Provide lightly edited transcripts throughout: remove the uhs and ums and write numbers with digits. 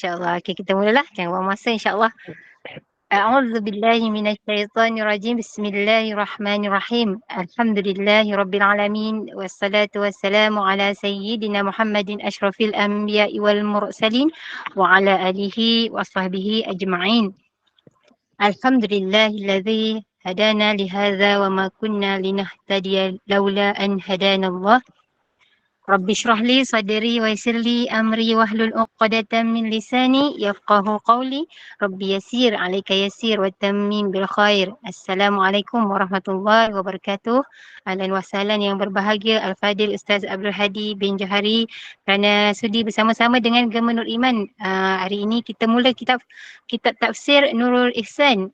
InsyaAllah. Okay, kita mulalah. Jangan buang masa insyaAllah. أعوذ بالله من الشيطان الرجيم بسم الله الرحمن الرحيم الحمد لله رب العالمين والصلاة والسلام على سيدنا محمد أشرف الأنبياء والمرسلين وعلى آله وصحبه أجمعين الحمد لله الذي هدانا لهذا وما كنا لنهتدي لولا أن هدانا الله رب اشرح لي صدري ويسر لي أمري واحلل عقدة من لساني يفقه قولي رب يسير عليك يسير والتميم بالخير. Assalamualaikum warahmatullahi wabarakatuh. Ahlan wa sahlan yang berbahagia Al-Fadil Ustaz Abdul Hadi bin Johari kerana sudi bersama-sama dengan Gema Nur Iman. Hari ini kita mula kitab tafsir Nurul Ihsan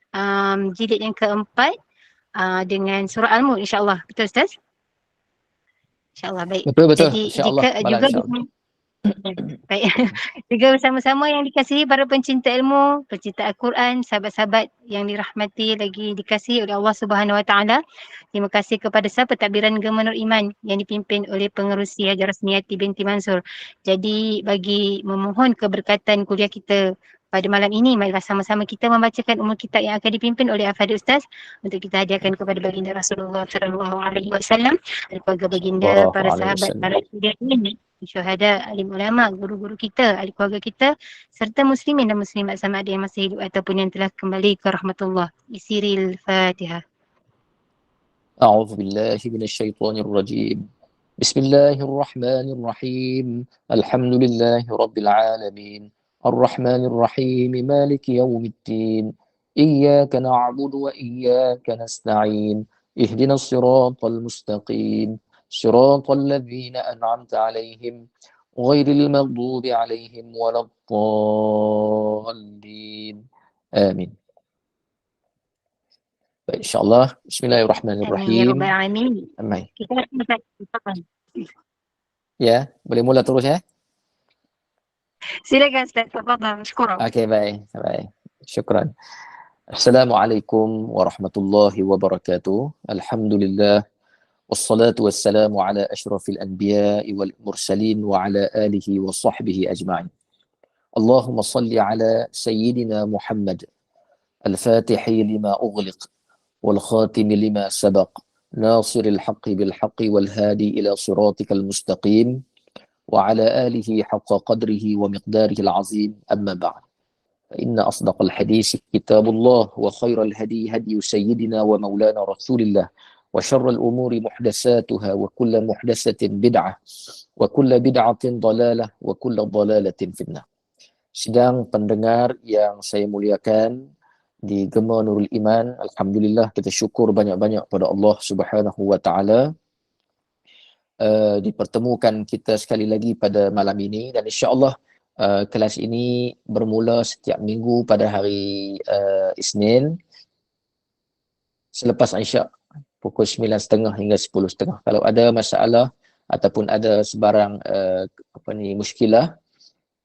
jilid yang keempat dengan surah Al-Mulk insya-Allah. Betul Ustaz? InsyaAllah baik. Betul. Jadi InsyaAllah. juga baik. Juga bersama-sama yang dikasihi para pencinta ilmu, pencinta Al-Quran, sahabat-sahabat yang dirahmati lagi dikasihi oleh Allah Subhanahu Wa Taala. Terima kasih kepada sahabat pentadbiran Gema Nur Iman yang dipimpin oleh Pengerusi Hajar Rasmiyati binti Mansur. Jadi bagi memohon keberkatan kuliah kita pada malam ini, marilah sama-sama kita membacakan umul kitab yang akan dipimpin oleh Al-Fadhil Ustaz untuk kita hadiahkan kepada baginda Rasulullah sallallahu alaihi wasallam, keluarga baginda, para sahabat, para hadirin, syuhada, alim ulama, guru-guru kita, ahli keluarga kita serta muslimin dan muslimat sama ada yang masih hidup ataupun yang telah kembali ke rahmatullah. Isiril Fatihah. أعوذ بالله من الشيطان الرجيم بسم الله الرحمن الرحيم الحمد لله رب العالمين الرحمن الرحيم مالك يوم الدين إياك نعبد وإياك نستعين اهدنا الصراط المستقيم صراط الذين أنعمت عليهم غير المغضوب عليهم ولا الضالين آمين. Baik, insyaAllah. Bismillahirrahmanirrahim. Amin ya rabbal alamin. Amin. Kita silakan. Ya, boleh mula terus ya? Silakan Ustaz, tafadhal. Syukur. Okey, baik. Syukran. Assalamualaikum warahmatullahi wabarakatuh. Alhamdulillah. Wassalatu wassalamu ala ashrafil anbiya'i wal mursalin wa ala alihi wa sahbihi ajma'in. Allahumma salli ala sayyidina Muhammad al-fatihi lima ughliq والخاتم لما سبق ناصر الحق بالحق والهادي إلى صراطك المستقيم وعلى آله حق قدره ومقداره العظيم أما بعد فإن أصدق الحديث كتاب الله وخير الهدي هدي سيدنا ومولانا رسول الله وشر الأمور محدثاتها وكل محدثة بدعة وكل بدعة ضلالة وكل ضلالة في النار. Sidang pendengar yang saya muliakan di Gema Nurul Iman, alhamdulillah kita syukur banyak-banyak pada Allah Subhanahu wa taala dipertemukan kita sekali lagi pada malam ini, dan insya-Allah kelas ini bermula setiap minggu pada hari Isnin selepas Isyak pukul 9.30 hingga 10.30. Kalau ada masalah ataupun ada sebarang muskilah,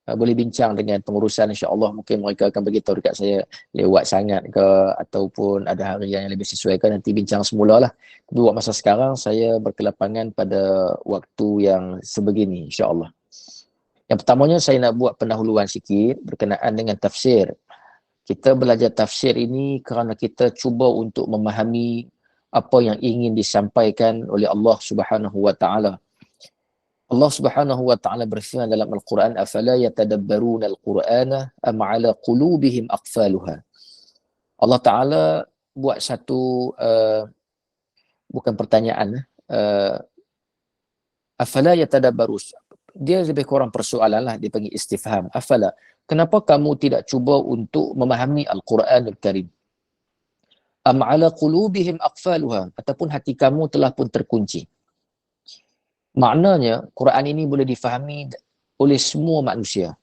boleh bincang dengan pengurusan, insya-Allah mungkin mereka akan beritahu dekat saya lewat sangat ke ataupun ada hari yang lebih sesuai ke, nanti bincang semula lah. Tapi buat masa sekarang saya berkelapangan pada waktu yang sebegini, insya-Allah. Yang pertamanya saya nak buat pendahuluan sikit berkenaan dengan tafsir. Kita belajar tafsir ini kerana kita cuba untuk memahami apa yang ingin disampaikan oleh Allah Subhanahu wa taala. Allah Subhanahu wa taala berfirman dalam Al-Quran, afala yatadabbaruna al-Qur'ana am 'ala qulubihim aqfaluha. Allah Taala buat satu bukan pertanyaan, afala yatadabbaru. Dia lebih kurang persoalan lah, dia panggil istifham. Afala, kenapa kamu tidak cuba untuk memahami Al-Quranul Karim? Am 'ala qulubihim aqfaluha, ataupun hati kamu telah pun terkunci. Maknanya Quran ini boleh difahami oleh semua manusia.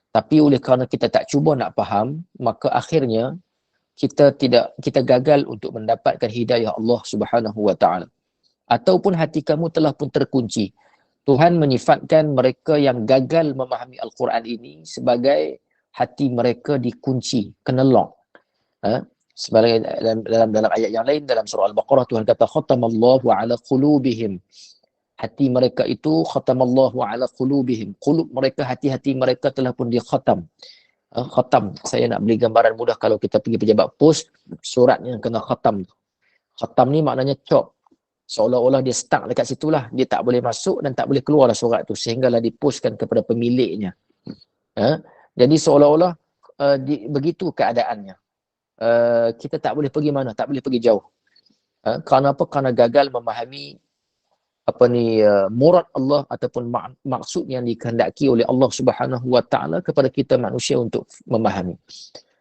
Tapi oleh kerana kita tak cuba nak faham, maka akhirnya kita gagal untuk mendapatkan hidayah Allah Subhanahu wa taala. Ataupun hati kamu telah pun terkunci. Tuhan menyifatkan mereka yang gagal memahami Al-Quran ini sebagai hati mereka dikunci, kena lock. Sebagai dalam ayat yang lain dalam surah Al-Baqarah, Tuhan kata khatamallahu ala qulubihim hati mereka itu khatamallahu ala qulubihim. Qulub mereka, hati-hati mereka telah pun dikhatam. Khatam, saya nak beri gambaran mudah, kalau kita pergi pejabat pos, surat yang kena khatam. Khatam ni maknanya cop. Seolah-olah dia stuck dekat situlah, dia tak boleh masuk dan tak boleh keluarlah surat tu, sehinggalah dipostkan kepada pemiliknya. Jadi seolah-olah begitu keadaannya. Kita tak boleh pergi mana, tak boleh pergi jauh. Kerana apa? Kerana gagal memahami murad Allah ataupun maksud yang dikehendaki oleh Allah Subhanahu wa taala kepada kita manusia untuk memahami.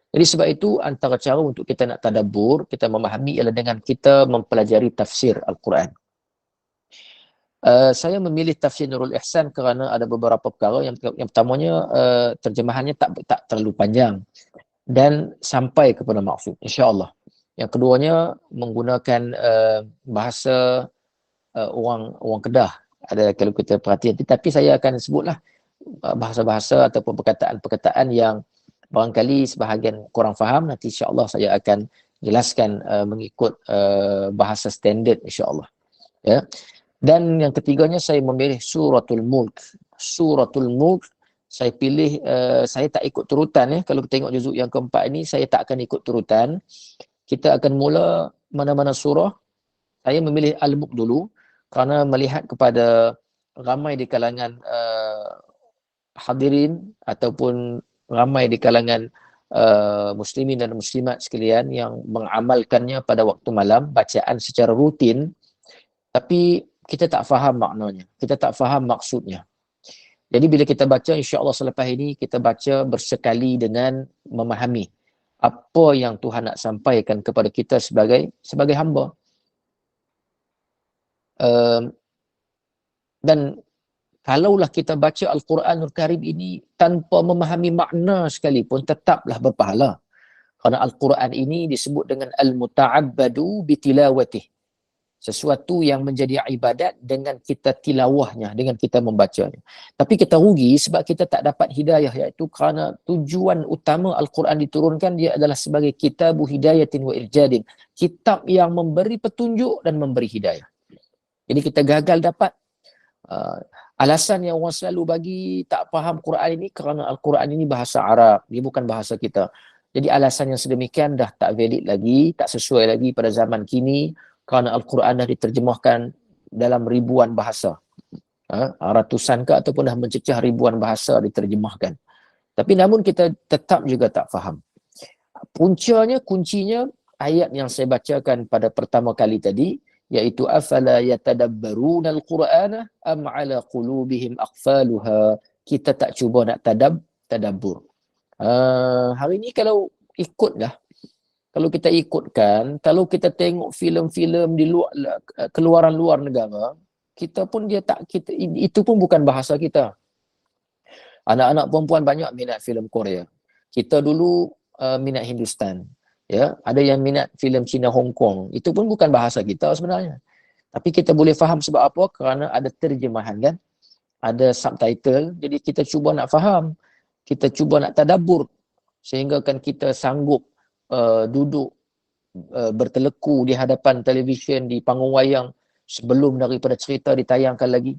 Jadi sebab itu antara cara untuk kita nak tadabbur, kita memahami, ialah dengan kita mempelajari tafsir Al-Quran. Saya memilih tafsir Nurul Ihsan kerana ada beberapa perkara. Yang pertamanya, terjemahannya tak terlalu panjang dan sampai kepada maksud, insya-Allah. Yang keduanya menggunakan bahasa orang Kedah. Ada kalau kita perhatikan, tapi saya akan sebutlah bahasa-bahasa ataupun perkataan-perkataan yang barangkali sebahagian kurang faham. Nanti insya-Allah saya akan jelaskan mengikut bahasa standard, insya-Allah. Ya. Dan yang ketiganya, saya memilih Suratul Mulk. Suratul Mulk saya pilih, saya tak ikut turutan. Kalau kita tengok juzuk yang keempat ini, saya tak akan ikut turutan. Kita akan mula mana-mana surah. Saya memilih Al-Mulk dulu kerana melihat kepada ramai di kalangan hadirin ataupun ramai di kalangan muslimin dan muslimat sekalian yang mengamalkannya pada waktu malam, bacaan secara rutin, tapi kita tak faham maknanya, kita tak faham maksudnya. Jadi bila kita baca, insya-Allah selepas ini kita baca bersekali dengan memahami apa yang Tuhan nak sampaikan kepada kita sebagai hamba. Dan kalaulah kita baca Al-Quranul Karim ini tanpa memahami makna sekalipun, tetaplah berpahala. Kerana Al-Quran ini disebut dengan Al-Muta'abbadu bitilawatih. Sesuatu yang menjadi ibadat dengan kita tilawahnya, dengan kita membacanya. Tapi kita rugi sebab kita tak dapat hidayah, iaitu kerana tujuan utama Al-Quran diturunkan, dia adalah sebagai kitabu hidayatin wa irjadin. Kitab yang memberi petunjuk dan memberi hidayah. Jadi kita gagal dapat. Alasan yang orang selalu bagi tak faham Quran ini kerana Al-Quran ini bahasa Arab, dia bukan bahasa kita. Jadi alasan yang sedemikian dah tak valid lagi, tak sesuai lagi pada zaman kini, kerana Al-Quran dah diterjemahkan dalam ribuan bahasa. Ratusan ke ataupun dah mencecah ribuan bahasa diterjemahkan. Tapi namun kita tetap juga tak faham. Kuncinya ayat yang saya bacakan pada pertama kali tadi, iaitu afala yatadabbaruna al-Qur'ana am ala qulubihim aqfaluha. Kita tak cuba nak tadabbur. Hari ni kalau kita ikutkan, kalau kita tengok filem-filem di luar, keluaran luar negara, kita pun itu pun bukan bahasa kita. Anak-anak perempuan banyak minat filem Korea. Kita dulu minat Hindustan. Ya, ada yang minat filem Cina Hong Kong. Itu pun bukan bahasa kita sebenarnya. Tapi kita boleh faham sebab apa? Kerana ada terjemahan kan? Ada subtitle. Jadi kita cuba nak faham. Kita cuba nak tadabbur sehingga kan kita sanggup duduk berteleku di hadapan televisyen, di panggung wayang sebelum daripada cerita ditayangkan lagi.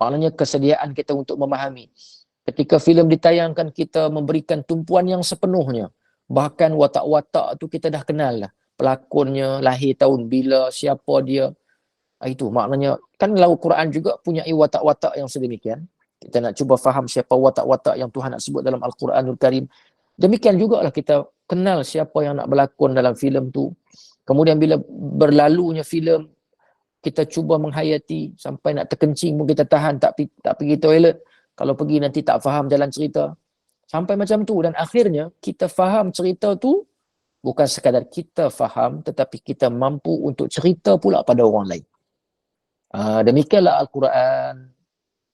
Maknanya kesediaan kita untuk memahami. Ketika filem ditayangkan, kita memberikan tumpuan yang sepenuhnya. Bahkan watak-watak tu kita dah kenal lah. Pelakonnya, lahir tahun bila, siapa dia. Itu maknanya, kan dalam Al-Quran juga punya watak-watak yang sedemikian. Kita nak cuba faham siapa watak-watak yang Tuhan nak sebut dalam Al-Quranul Karim. Demikian jugalah kita kenal siapa yang nak berlakon dalam filem tu. Kemudian bila berlalunya filem, kita cuba menghayati sampai nak terkencing pun kita tahan, tak pergi toilet. Kalau pergi nanti tak faham jalan cerita. Sampai macam tu, dan akhirnya kita faham cerita tu, bukan sekadar kita faham, tetapi kita mampu untuk cerita pula pada orang lain. Demikianlah Al-Quran.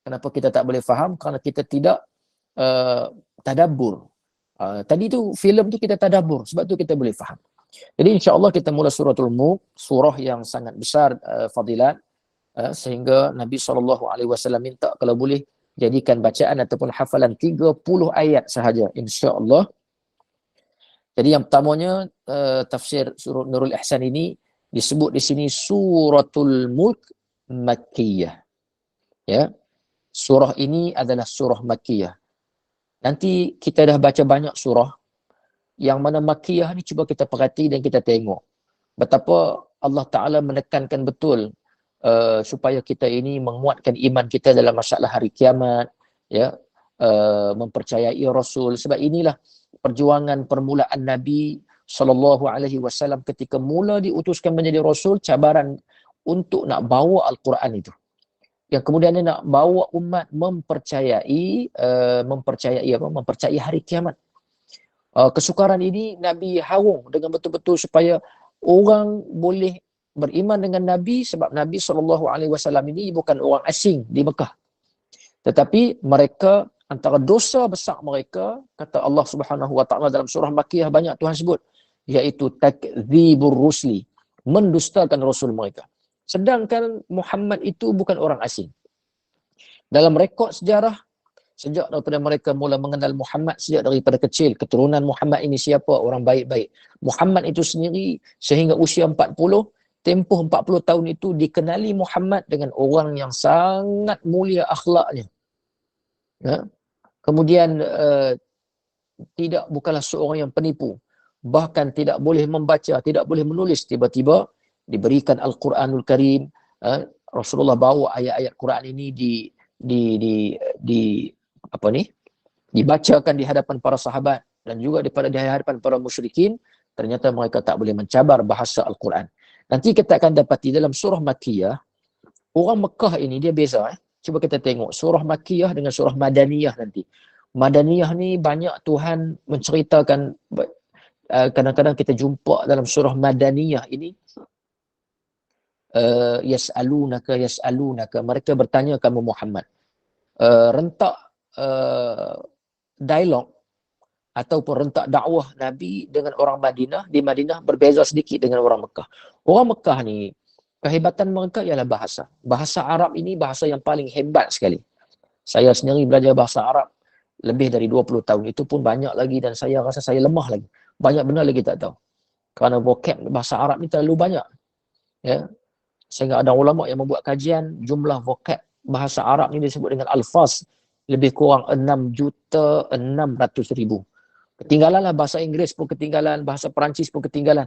Kenapa kita tak boleh faham? Kerana kita tidak tadabbur. Tadi tu filem tu kita tadabbur, sebab tu kita boleh faham. Jadi insya-Allah kita mula Suratul Mulk, surah yang sangat besar fadilat, sehingga Nabi SAW minta kalau boleh jadikan bacaan ataupun hafalan 30 ayat sahaja, insya-Allah. Jadi yang pertamanya, tafsir surah Nurul Ihsan ini disebut di sini Suratul Mulk Makkiyah. Ya. Surah ini adalah surah Makkiyah. Nanti kita dah baca banyak surah yang mana Makkiyah ni, cuba kita perhati dan kita tengok betapa Allah Ta'ala menekankan betul supaya kita ini menguatkan iman kita dalam masalah hari kiamat, ya, mempercayai Rasul. Sebab inilah perjuangan permulaan Nabi SAW ketika mula diutuskan menjadi Rasul, cabaran untuk nak bawa Al-Quran itu. Yang kemudian dia nak bawa umat mempercayai hari kiamat. Kesukaran ini Nabi hawung dengan betul-betul supaya orang boleh beriman dengan Nabi, sebab Nabi SAW ini bukan orang asing di Mekah. Tetapi mereka, antara dosa besar mereka, kata Allah Subhanahu Wa Taala dalam surah Makkiyah, banyak Tuhan sebut, iaitu takdzibur rusli, mendustakan Rasul mereka. Sedangkan Muhammad itu bukan orang asing. Dalam rekod sejarah, sejak daripada mereka mula mengenal Muhammad, sejak daripada kecil, keturunan Muhammad ini siapa? Orang baik-baik. Muhammad itu sendiri sehingga usia 40, tempoh 40 tahun itu dikenali Muhammad dengan orang yang sangat mulia akhlaknya. Ya? Kemudian bukanlah seorang yang penipu. Bahkan tidak boleh membaca, tidak boleh menulis. Tiba-tiba diberikan Al-Quranul Karim. Rasulullah bawa ayat-ayat Quran ini dibacakan di hadapan para sahabat dan juga di hadapan para musyrikin. Ternyata mereka tak boleh mencabar bahasa Al-Quran. Nanti kita akan dapati dalam surah Makkiyah, orang Mekah ini dia beza. Cuba kita tengok surah Makkiyah dengan surah Madaniyah nanti. Madaniyah ni banyak Tuhan menceritakan, kadang-kadang kita jumpa dalam surah Madaniyah ini, yas'alunaka, mereka bertanya kamu Muhammad. Rentak dialog ataupun rentak dakwah Nabi dengan orang Madinah, di Madinah berbeza sedikit dengan orang Mekah. Orang Mekah ni, kehebatan mereka ialah bahasa. Bahasa Arab ini bahasa yang paling hebat sekali. Saya sendiri belajar bahasa Arab lebih dari 20 tahun. Itu pun banyak lagi dan saya rasa saya lemah lagi. Banyak benda lagi tak tahu. Kerana vocab bahasa Arab ni terlalu banyak. Ya. Sehingga ada ulama yang membuat kajian jumlah vocab bahasa Arab ni disebut dengan alfaz lebih kurang 6,600,000. Ketinggalanlah bahasa Inggeris pun ketinggalan, bahasa Perancis pun ketinggalan.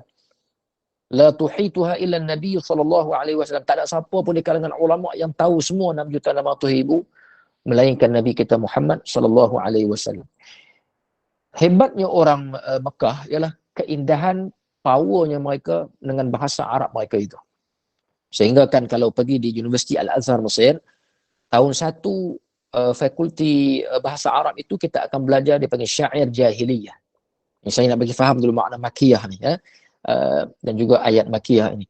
La tuhituha illa Nabi SAW. Tak ada siapa pun di kalangan ulama yang tahu semua 6,600,000 melainkan Nabi kita Muhammad SAW. Hebatnya orang Mekah ialah keindahan, powernya mereka dengan bahasa Arab mereka itu. Sehingga kan kalau pergi di Universiti Al-Azhar Mesir, tahun 1 fakulti bahasa Arab itu kita akan belajar dia panggil syair jahiliyah. Saya nak bagi faham dulu makna Makkiyah ni, ya. Dan juga ayat Makkiyah ini.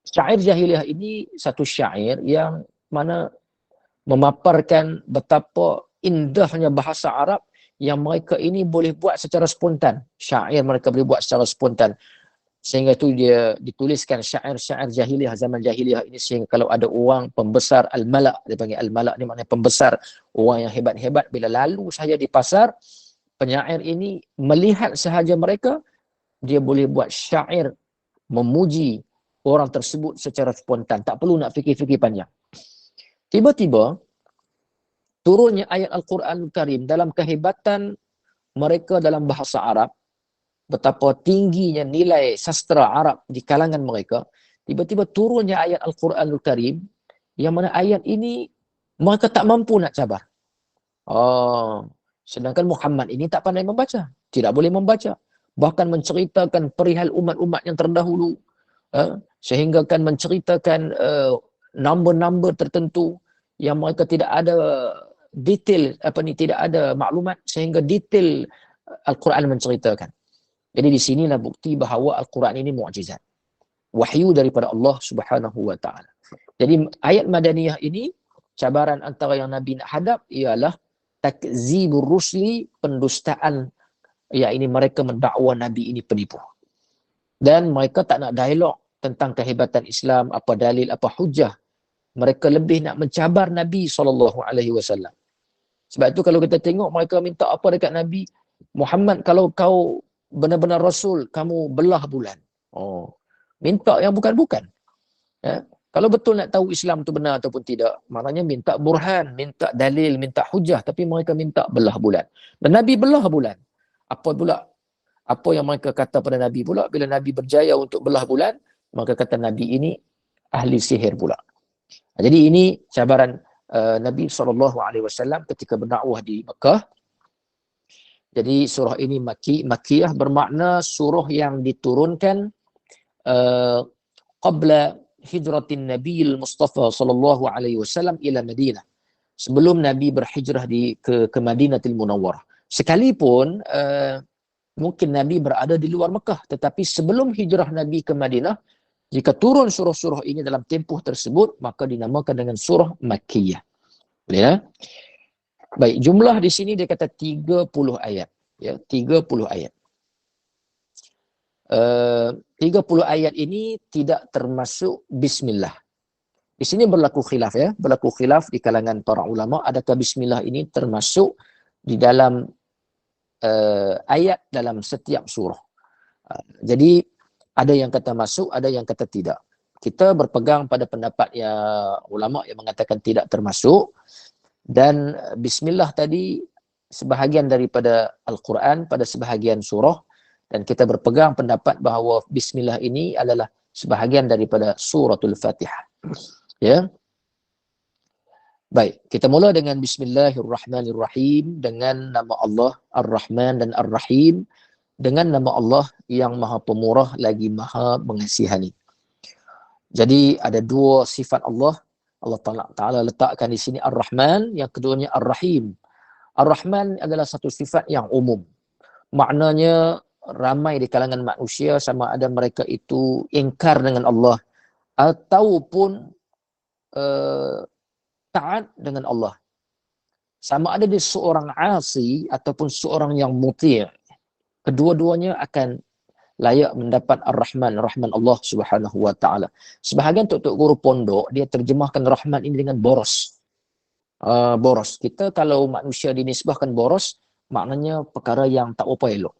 Syair jahiliyah ini satu syair yang mana memaparkan betapa indahnya bahasa Arab yang mereka ini boleh buat secara spontan. Syair mereka boleh buat secara spontan. Sehingga itu dia dituliskan syair-syair jahiliyah, zaman jahiliyah ini, sehingga kalau ada orang pembesar al-malak, dia panggil al-malak ni maknanya pembesar, orang yang hebat-hebat, bila lalu saja di pasar, penyair ini melihat sahaja mereka, dia boleh buat syair memuji orang tersebut secara spontan, tak perlu nak fikir-fikir panjang. Tiba-tiba turunnya ayat Al-Quranul Karim dalam kehebatan mereka dalam bahasa Arab, betapa tingginya nilai sastra Arab di kalangan mereka. Tiba-tiba turunnya ayat Al-Quranul Karim yang mana ayat ini mereka tak mampu nak cabar. Sedangkan Muhammad ini tak pandai membaca, tidak boleh membaca, bahkan menceritakan perihal umat-umat yang terdahulu, sehingga kan menceritakan number-number tertentu yang mereka tidak ada detail, tidak ada maklumat, sehingga detail Al-Quran menceritakan. Jadi di sinilah bukti bahawa Al-Quran ini mukjizat. Wahyu daripada Allah Subhanahu Wa Taala. Jadi ayat Madaniyah ini, cabaran antara yang Nabi nak hadap ialah takzibur rusli, pendustaan, ini mereka mendakwa Nabi ini penipu. Dan mereka tak nak dialog tentang kehebatan Islam, apa dalil, apa hujah. Mereka lebih nak mencabar Nabi SAW. Sebab itu kalau kita tengok mereka minta apa dekat Nabi Muhammad, kalau kau benar-benar Rasul, kamu belah bulan. Minta yang bukan-bukan. Ya. Kalau betul nak tahu Islam tu benar ataupun tidak, maknanya minta burhan, minta dalil, minta hujah, tapi mereka minta belah bulan. Dan Nabi belah bulan. Apa pula? Apa yang mereka kata pada Nabi pula bila Nabi berjaya untuk belah bulan, maka kata Nabi ini ahli sihir pula. Jadi ini cabaran Nabi SAW ketika berdakwah di Mekah. Jadi surah ini Makkiyah bermakna surah yang diturunkan qabla hijratin Nabiil Mustafa sallallahu alaihi wasallam ila Madinah. Sebelum Nabi berhijrah ke Madinatul Munawwarah. Sekalipun mungkin Nabi berada di luar Mekah, tetapi sebelum hijrah Nabi ke Madinah, jika turun surah-surah ini dalam tempoh tersebut, maka dinamakan dengan surah Makkiyah. Boleh ya? Baik, jumlah di sini dia kata 30 ayat. Ya, 30 ayat. 30 ayat ini tidak termasuk bismillah. Di sini berlaku khilaf ya, berlaku khilaf di kalangan para ulama, adakah bismillah ini termasuk di dalam ayat dalam setiap surah. Jadi ada yang kata masuk, ada yang kata tidak. Kita berpegang pada pendapat ulama yang mengatakan tidak termasuk, dan bismillah tadi sebahagian daripada Al-Quran pada sebahagian surah, dan kita berpegang pendapat bahawa bismillah ini adalah sebahagian daripada suratul Fatihah. Ya. Baik, kita mula dengan bismillahirrahmanirrahim, dengan nama Allah Ar-Rahman dan Ar-Rahim, dengan nama Allah yang Maha Pemurah lagi Maha Mengasihani. Jadi ada dua sifat Allah. Allah Ta'ala letakkan di sini Ar-Rahman, yang keduanya Ar-Rahim. Ar-Rahman adalah satu sifat yang umum. Maknanya ramai di kalangan manusia, sama ada mereka itu ingkar dengan Allah ataupun taat dengan Allah. Sama ada dia seorang asi ataupun seorang yang muti', kedua-duanya akan layak mendapat Ar-Rahman, Rahman Allah Subhanahu wa taala. Sebahagian tok-tok guru pondok dia terjemahkan Rahman ini dengan boros. Boros. Kita kalau manusia dinisbahkan boros, maknanya perkara yang tak apa elok.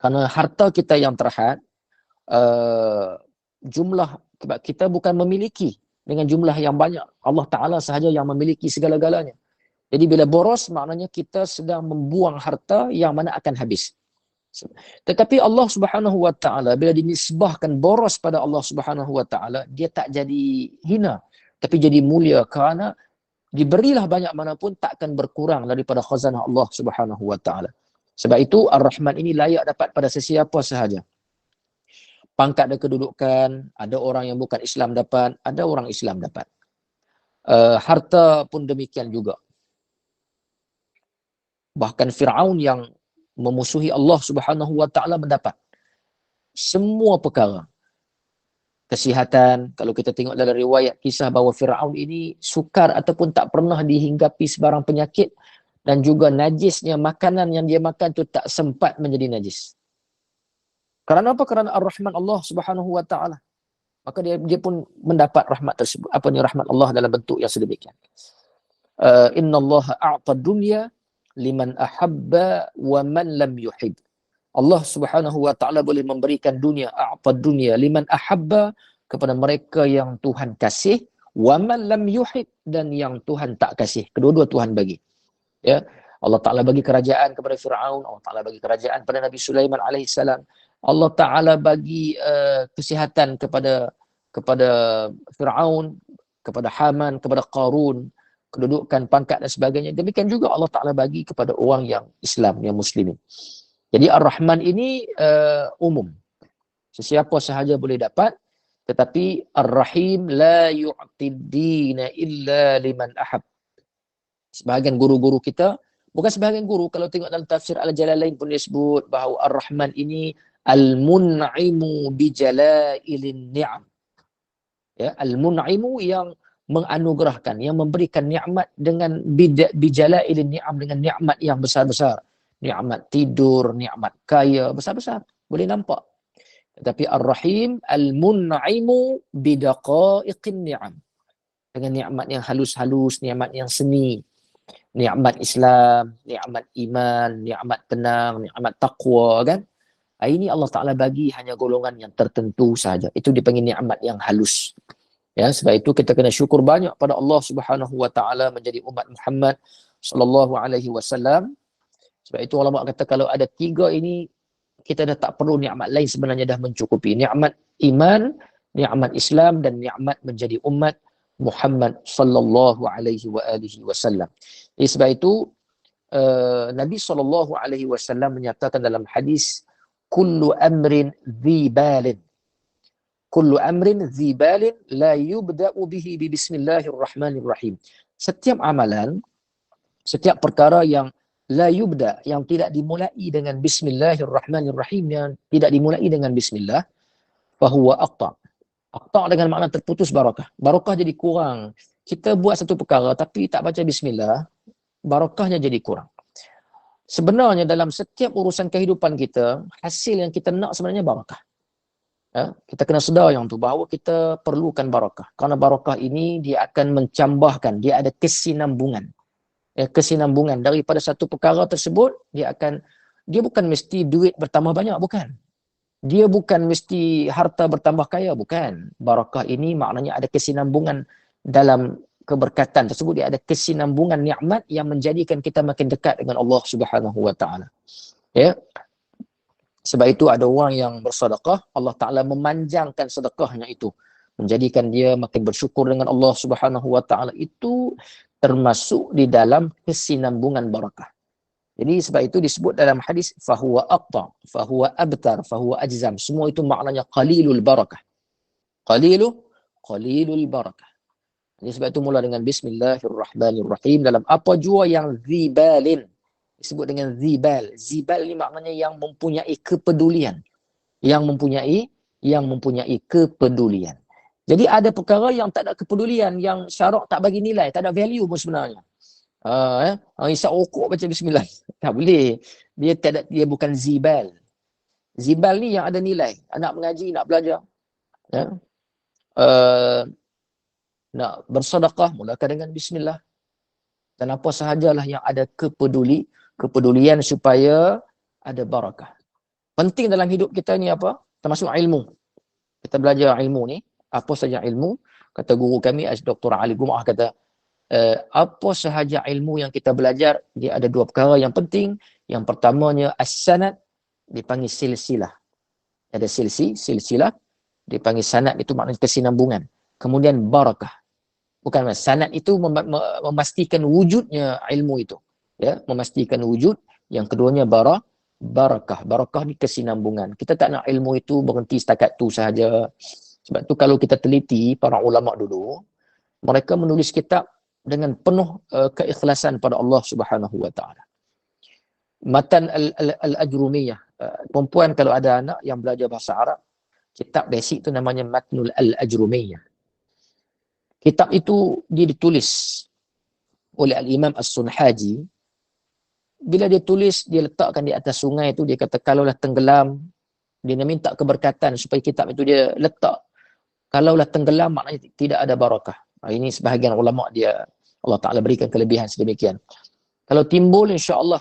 Kerana harta kita yang terhad, jumlah kita bukan memiliki dengan jumlah yang banyak. Allah Ta'ala sahaja yang memiliki segala-galanya. Jadi bila boros, maknanya kita sedang membuang harta yang mana akan habis. Tetapi Allah Subhanahu wa Ta'ala bila dinisbahkan boros pada Allah Subhanahu wa Ta'ala, dia tak jadi hina, tapi jadi mulia, kerana diberilah banyak manapun takkan berkurang daripada khazanah Allah Subhanahu wa Ta'ala. Sebab itu Ar-Rahman ini layak dapat pada sesiapa sahaja. Pangkat dan kedudukan, ada orang yang bukan Islam dapat, ada orang Islam dapat. Harta pun demikian juga. Bahkan Fir'aun yang memusuhi Allah Subhanahu wa Ta'ala mendapat semua perkara. Kesihatan, kalau kita tengok dalam riwayat kisah bahawa Fir'aun ini sukar ataupun tak pernah dihinggapi sebarang penyakit, dan juga najisnya makanan yang dia makan tu tak sempat menjadi najis. Kerana apa? Kerana Ar-Rahman Allah Subhanahu wa Ta'ala. Maka dia pun mendapat rahmat tersebut. Apa ni rahmat Allah dalam bentuk yang sedemikian. Inna Allah a'ta dunya liman ahabba wa man lam yuhib. Allah Subhanahu wa Ta'ala boleh memberikan dunia, a'ta dunya liman ahabba, kepada mereka yang Tuhan kasih, wa man lam yuhib, dan yang Tuhan tak kasih. Kedua-dua Tuhan bagi. Ya, Allah Ta'ala bagi kerajaan kepada Fir'aun, Allah Ta'ala bagi kerajaan kepada Nabi Sulaiman alaihissalam, Allah Ta'ala bagi kesihatan kepada Fir'aun, kepada Haman, kepada Qarun, kedudukan, pangkat dan sebagainya. Demikian juga Allah Ta'ala bagi kepada orang yang Islam, yang Muslimin. Jadi Ar-Rahman ini umum. Sesiapa sahaja boleh dapat, tetapi Ar-Rahim la yu'tid dina illa liman ahab. Sebahagian guru-guru kita, bukan sebahagian guru, kalau tengok dalam tafsir Al-Jalalain pun dia sebut bahawa Ar-Rahman ini Al-Mun'imu bijalailin ni'am. Ya, Al-Mun'imu yang menganugerahkan, yang memberikan nikmat dengan bijalailin ni'am, dengan nikmat yang besar-besar. Nikmat tidur, nikmat kaya, besar-besar. Boleh nampak. Tetapi Ar-Rahim Al-Mun'imu bidaqa'iqin ni'am. Dengan nikmat yang halus-halus, nikmat yang seni. Nikmat Islam, nikmat iman, nikmat tenang, nikmat taqwa, kan? Ini Allah Ta'ala bagi hanya golongan yang tertentu sahaja. Itu dipanggil nikmat yang halus. Ya, sebab itu kita kena syukur banyak pada Allah Subhanahu wa taala menjadi umat Muhammad sallallahu alaihi wasallam. Sebab itu ulama kata kalau ada tiga ini kita dah tak perlu nikmat lain sebenarnya dah mencukupi. Nikmat iman, nikmat Islam dan nikmat menjadi umat Muhammad sallallahu alaihi wa alihi wasallam. Jadi sebab itu Nabi sallallahu alaihi wasallam menyatakan dalam hadis kullu amrin dhi balin kullu amrin dhi balin la yubda'u bihi bi bismillahirrahmanirrahim. Setiap amalan, setiap perkara yang la yubda, yang tidak dimulai dengan bismillahirrahmanirrahim, yang tidak dimulai dengan bismillah, fahuwa aqta. Aqta dengan makna terputus barakah. Barakah jadi kurang. Kita buat satu perkara tapi tak baca bismillah, barakahnya jadi kurang. Sebenarnya dalam setiap urusan kehidupan kita, hasil yang kita nak sebenarnya barakah. Ya, kita kena sedar yang tu bahawa kita perlukan barakah. Kerana barakah ini dia akan mencambahkan, dia ada kesinambungan. Ya, kesinambungan daripada satu perkara tersebut, dia bukan mesti duit bertambah banyak, bukan. Dia bukan mesti harta bertambah kaya, bukan. Barakah ini maknanya ada kesinambungan dalam keberkatan tersebut, dia ada kesinambungan nikmat yang menjadikan kita makin dekat dengan Allah Subhanahu wa taala. Ya. Sebab itu ada orang yang bersedekah, Allah Taala memanjangkan sedekahnya itu, menjadikan dia makin bersyukur dengan Allah Subhanahu wa taala. Itu termasuk di dalam kesinambungan barakah. Jadi sebab itu disebut dalam hadis fahuwa aqta, fahuwa abtar, fahuwa ajzam. Semua itu maknanya qalilul barakah. Qalilul barakah. Jadi sebab itu mula dengan bismillahirrahmanirrahim dalam apa jua yang zibalin. Disebut dengan zibal. Zibal ni maknanya yang mempunyai kepedulian. Yang mempunyai kepedulian. Jadi ada perkara yang tak ada kepedulian, yang syarak tak bagi nilai, tak ada value pun sebenarnya. Isap rokok baca bismillah. Tak boleh. Dia bukan zibal. Zibal ni yang ada nilai. Anak mengaji, nak belajar. Ya. Nak bersedekah, mulakan dengan bismillah. Dan apa sahajalah yang ada kepedulian supaya ada barakah. Penting dalam hidup kita ni apa? Termasuk ilmu. Kita belajar ilmu ni, apa saja ilmu, kata guru kami Dr. Ali Gumah kata, apa sahaja ilmu yang kita belajar, dia ada dua perkara yang penting. Yang pertamanya as-sanad, dipanggil silsilah. Ada silsilah, dipanggil sanad, itu maknanya kesinambungan. Kemudian barakah. Bukan sanad itu memastikan wujudnya ilmu itu. Ya, memastikan wujud. Yang keduanya barakah. Barakah ni kesinambungan. Kita tak nak ilmu itu berhenti setakat tu sahaja. Sebab tu kalau kita teliti para ulama dulu, mereka menulis kitab dengan penuh keikhlasan pada Allah Subhanahu wa taala. Matan al-Ajrumiyah. Perempuan kalau ada anak yang belajar bahasa Arab, kitab basic tu namanya Matnul al-Ajrumiyah. Kitab itu dia ditulis oleh Al-Imam As-Sunhaji. Bila dia tulis, dia letakkan di atas sungai itu, dia kata kalaulah tenggelam, dia nak minta keberkatan supaya kitab itu dia letak. Kalaulah tenggelam maknanya tidak ada barakah. Ini sebahagian ulama dia, Allah Ta'ala berikan kelebihan sedemikian. Kalau timbul, insya-Allah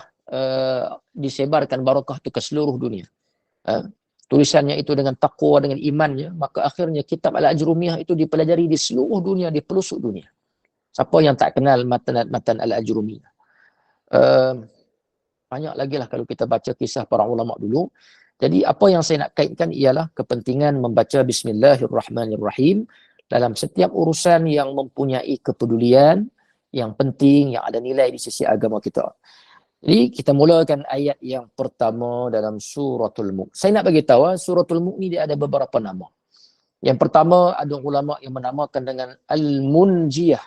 disebarkan barakah itu ke seluruh dunia. Tulisannya itu dengan takwa, dengan imannya, maka akhirnya kitab Al-Ajrumiyah itu dipelajari di seluruh dunia, di pelosok dunia. Siapa yang tak kenal matan Al-Ajrumiyah? Banyak lagi lah kalau kita baca kisah para ulama dulu. Jadi apa yang saya nak kaitkan ialah kepentingan membaca Bismillahirrahmanirrahim dalam setiap urusan yang mempunyai kepedulian, yang penting, yang ada nilai di sisi agama kita. Jadi kita mulakan ayat yang pertama dalam suratul Mulk. Saya nak bagi tahu suratul Mulk ni dia ada beberapa nama. Yang pertama ada ulama yang menamakan dengan Al-Munjiyah.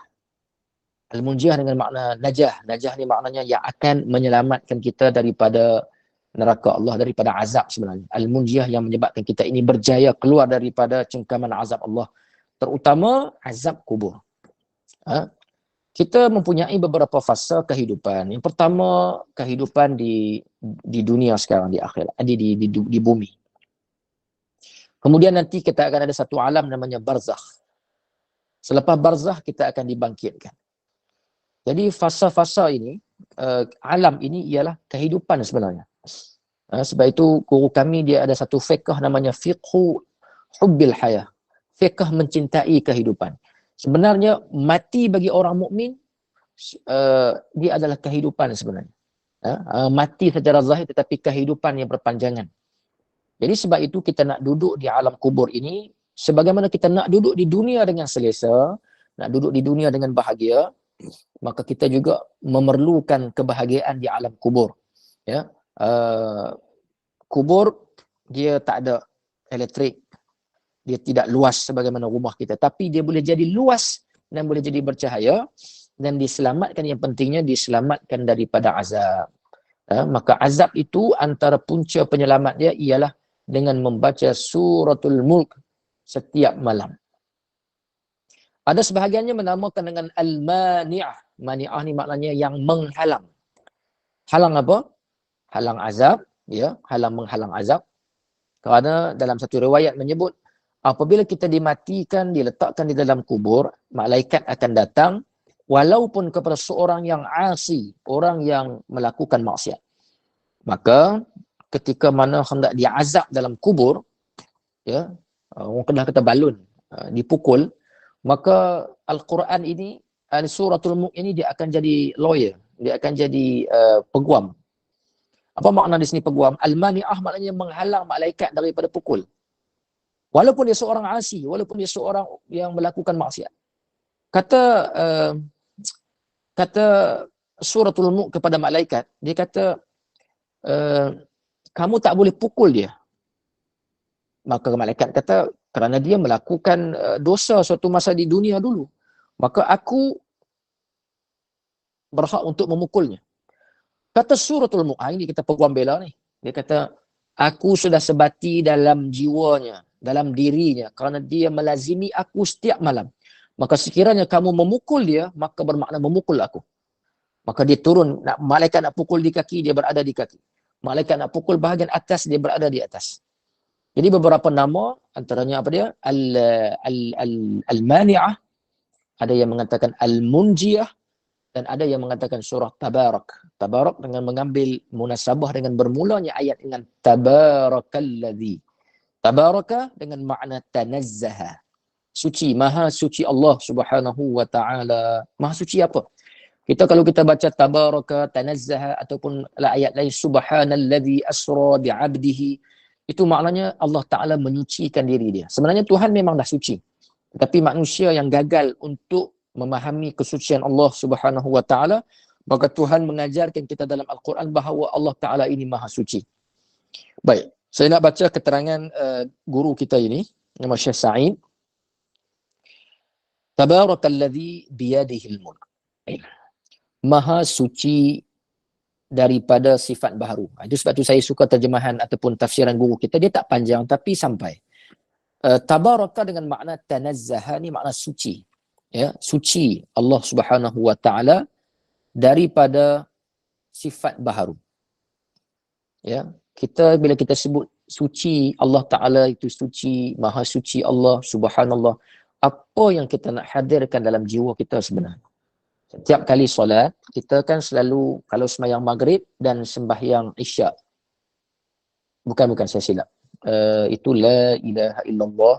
Al-Munjiyah dengan makna najah. Najah ni maknanya yang akan menyelamatkan kita daripada neraka Allah, daripada azab sebenarnya. Al-Munjiyah yang menyebabkan kita ini berjaya keluar daripada cengkaman azab Allah, terutama azab kubur. Kita mempunyai beberapa fasa kehidupan. Yang pertama, kehidupan di dunia sekarang, di akhirat, di bumi. Kemudian nanti kita akan ada satu alam namanya barzakh. Selepas barzakh kita akan dibangkitkan. Jadi fasa-fasa ini, alam ini ialah kehidupan sebenarnya. Sebab itu guru kami dia ada satu fiqh namanya fiqhu hubbil hayah. fiqh mencintai kehidupan. Sebenarnya mati bagi orang mukmin dia adalah kehidupan sebenarnya. Mati secara zahir tetapi kehidupan yang berpanjangan. Jadi sebab itu kita nak duduk di alam kubur ini sebagaimana kita nak duduk di dunia dengan selesa, nak duduk di dunia dengan bahagia, maka kita juga memerlukan kebahagiaan di alam kubur. Ya, kubur dia tak ada elektrik, dia tidak luas sebagaimana rumah kita, tapi dia boleh jadi luas dan boleh jadi bercahaya dan diselamatkan, yang pentingnya diselamatkan daripada azab. Maka azab itu antara punca penyelamat dia ialah dengan membaca suratul Mulk setiap malam. Ada sebahagiannya menamakan dengan al-mani'ah. Mani'ah ni maknanya yang menghalang. Halang apa? Halang azab, ya, menghalang azab. Kerana dalam satu riwayat menyebut apabila kita dimatikan, diletakkan di dalam kubur, malaikat akan datang walaupun kepada seorang yang asi, orang yang melakukan maksiat. Maka ketika mana hendak diazab dalam kubur, ya, orang kena kata balun, dipukul, maka Al-Quran ini, suratul Mulk ini dia akan jadi lawyer, dia akan jadi peguam. Apa makna di sini peguam? Al-mani'ah maknanya menghalang malaikat daripada pukul. Walaupun dia seorang asi, walaupun dia seorang yang melakukan maksiat. Kata suratul Mulk kepada malaikat, dia kata, kamu tak boleh pukul dia. Maka malaikat kata, kerana dia melakukan dosa suatu masa di dunia dulu, maka aku berhak untuk memukulnya. Kata suratul Mulk, ini kita peguam bela ni. Dia kata, aku sudah sebati dalam jiwanya, dalam dirinya, kerana dia melazimi aku setiap malam. Maka sekiranya kamu memukul dia, maka bermakna memukul aku. Maka dia turun, malaikat nak pukul di kaki, dia berada di kaki. Malaikat nak pukul bahagian atas, dia berada di atas. Jadi beberapa nama, antaranya apa dia? Al-Mani'ah, ada yang mengatakan Al-Munjiyah, dan ada yang mengatakan surah Tabarak. Tabarak dengan mengambil munasabah dengan bermulanya ayat dengan Tabarakalladzi. Tabaraka dengan makna tanazzaha. Suci, maha suci Allah Subhanahu wa taala. Maha suci apa? Kalau kita baca Tabaraka, tanazzaha ataupun ayat lain Subhanalladzi asra bi'abdihi, itu maknanya Allah Taala menyucikan diri dia. Sebenarnya Tuhan memang dah suci. Tetapi manusia yang gagal untuk memahami kesucian Allah Subhanahu wa taala, maka Tuhan mengajarkan kita dalam Al-Quran bahawa Allah Taala ini maha suci. Baik, saya nak baca keterangan guru kita ini, nama Syekh Sa'id. Tabarakalladzi biyadihil mulk. Maha suci daripada sifat baharu. Itu sebab tu saya suka terjemahan ataupun tafsiran guru kita, dia tak panjang tapi sampai. Tabaraka dengan makna tanazzaha ni makna suci. Ya, suci Allah Subhanahu wa taala daripada sifat baharu. Ya, bila kita sebut suci Allah Taala itu suci, maha suci Allah Subhanallah, apa yang kita nak hadirkan dalam jiwa kita sebenarnya? Setiap kali solat, kita kan selalu, kalau sembahyang maghrib dan sembahyang isyak, bukan saya silap, itu la ilaha illallah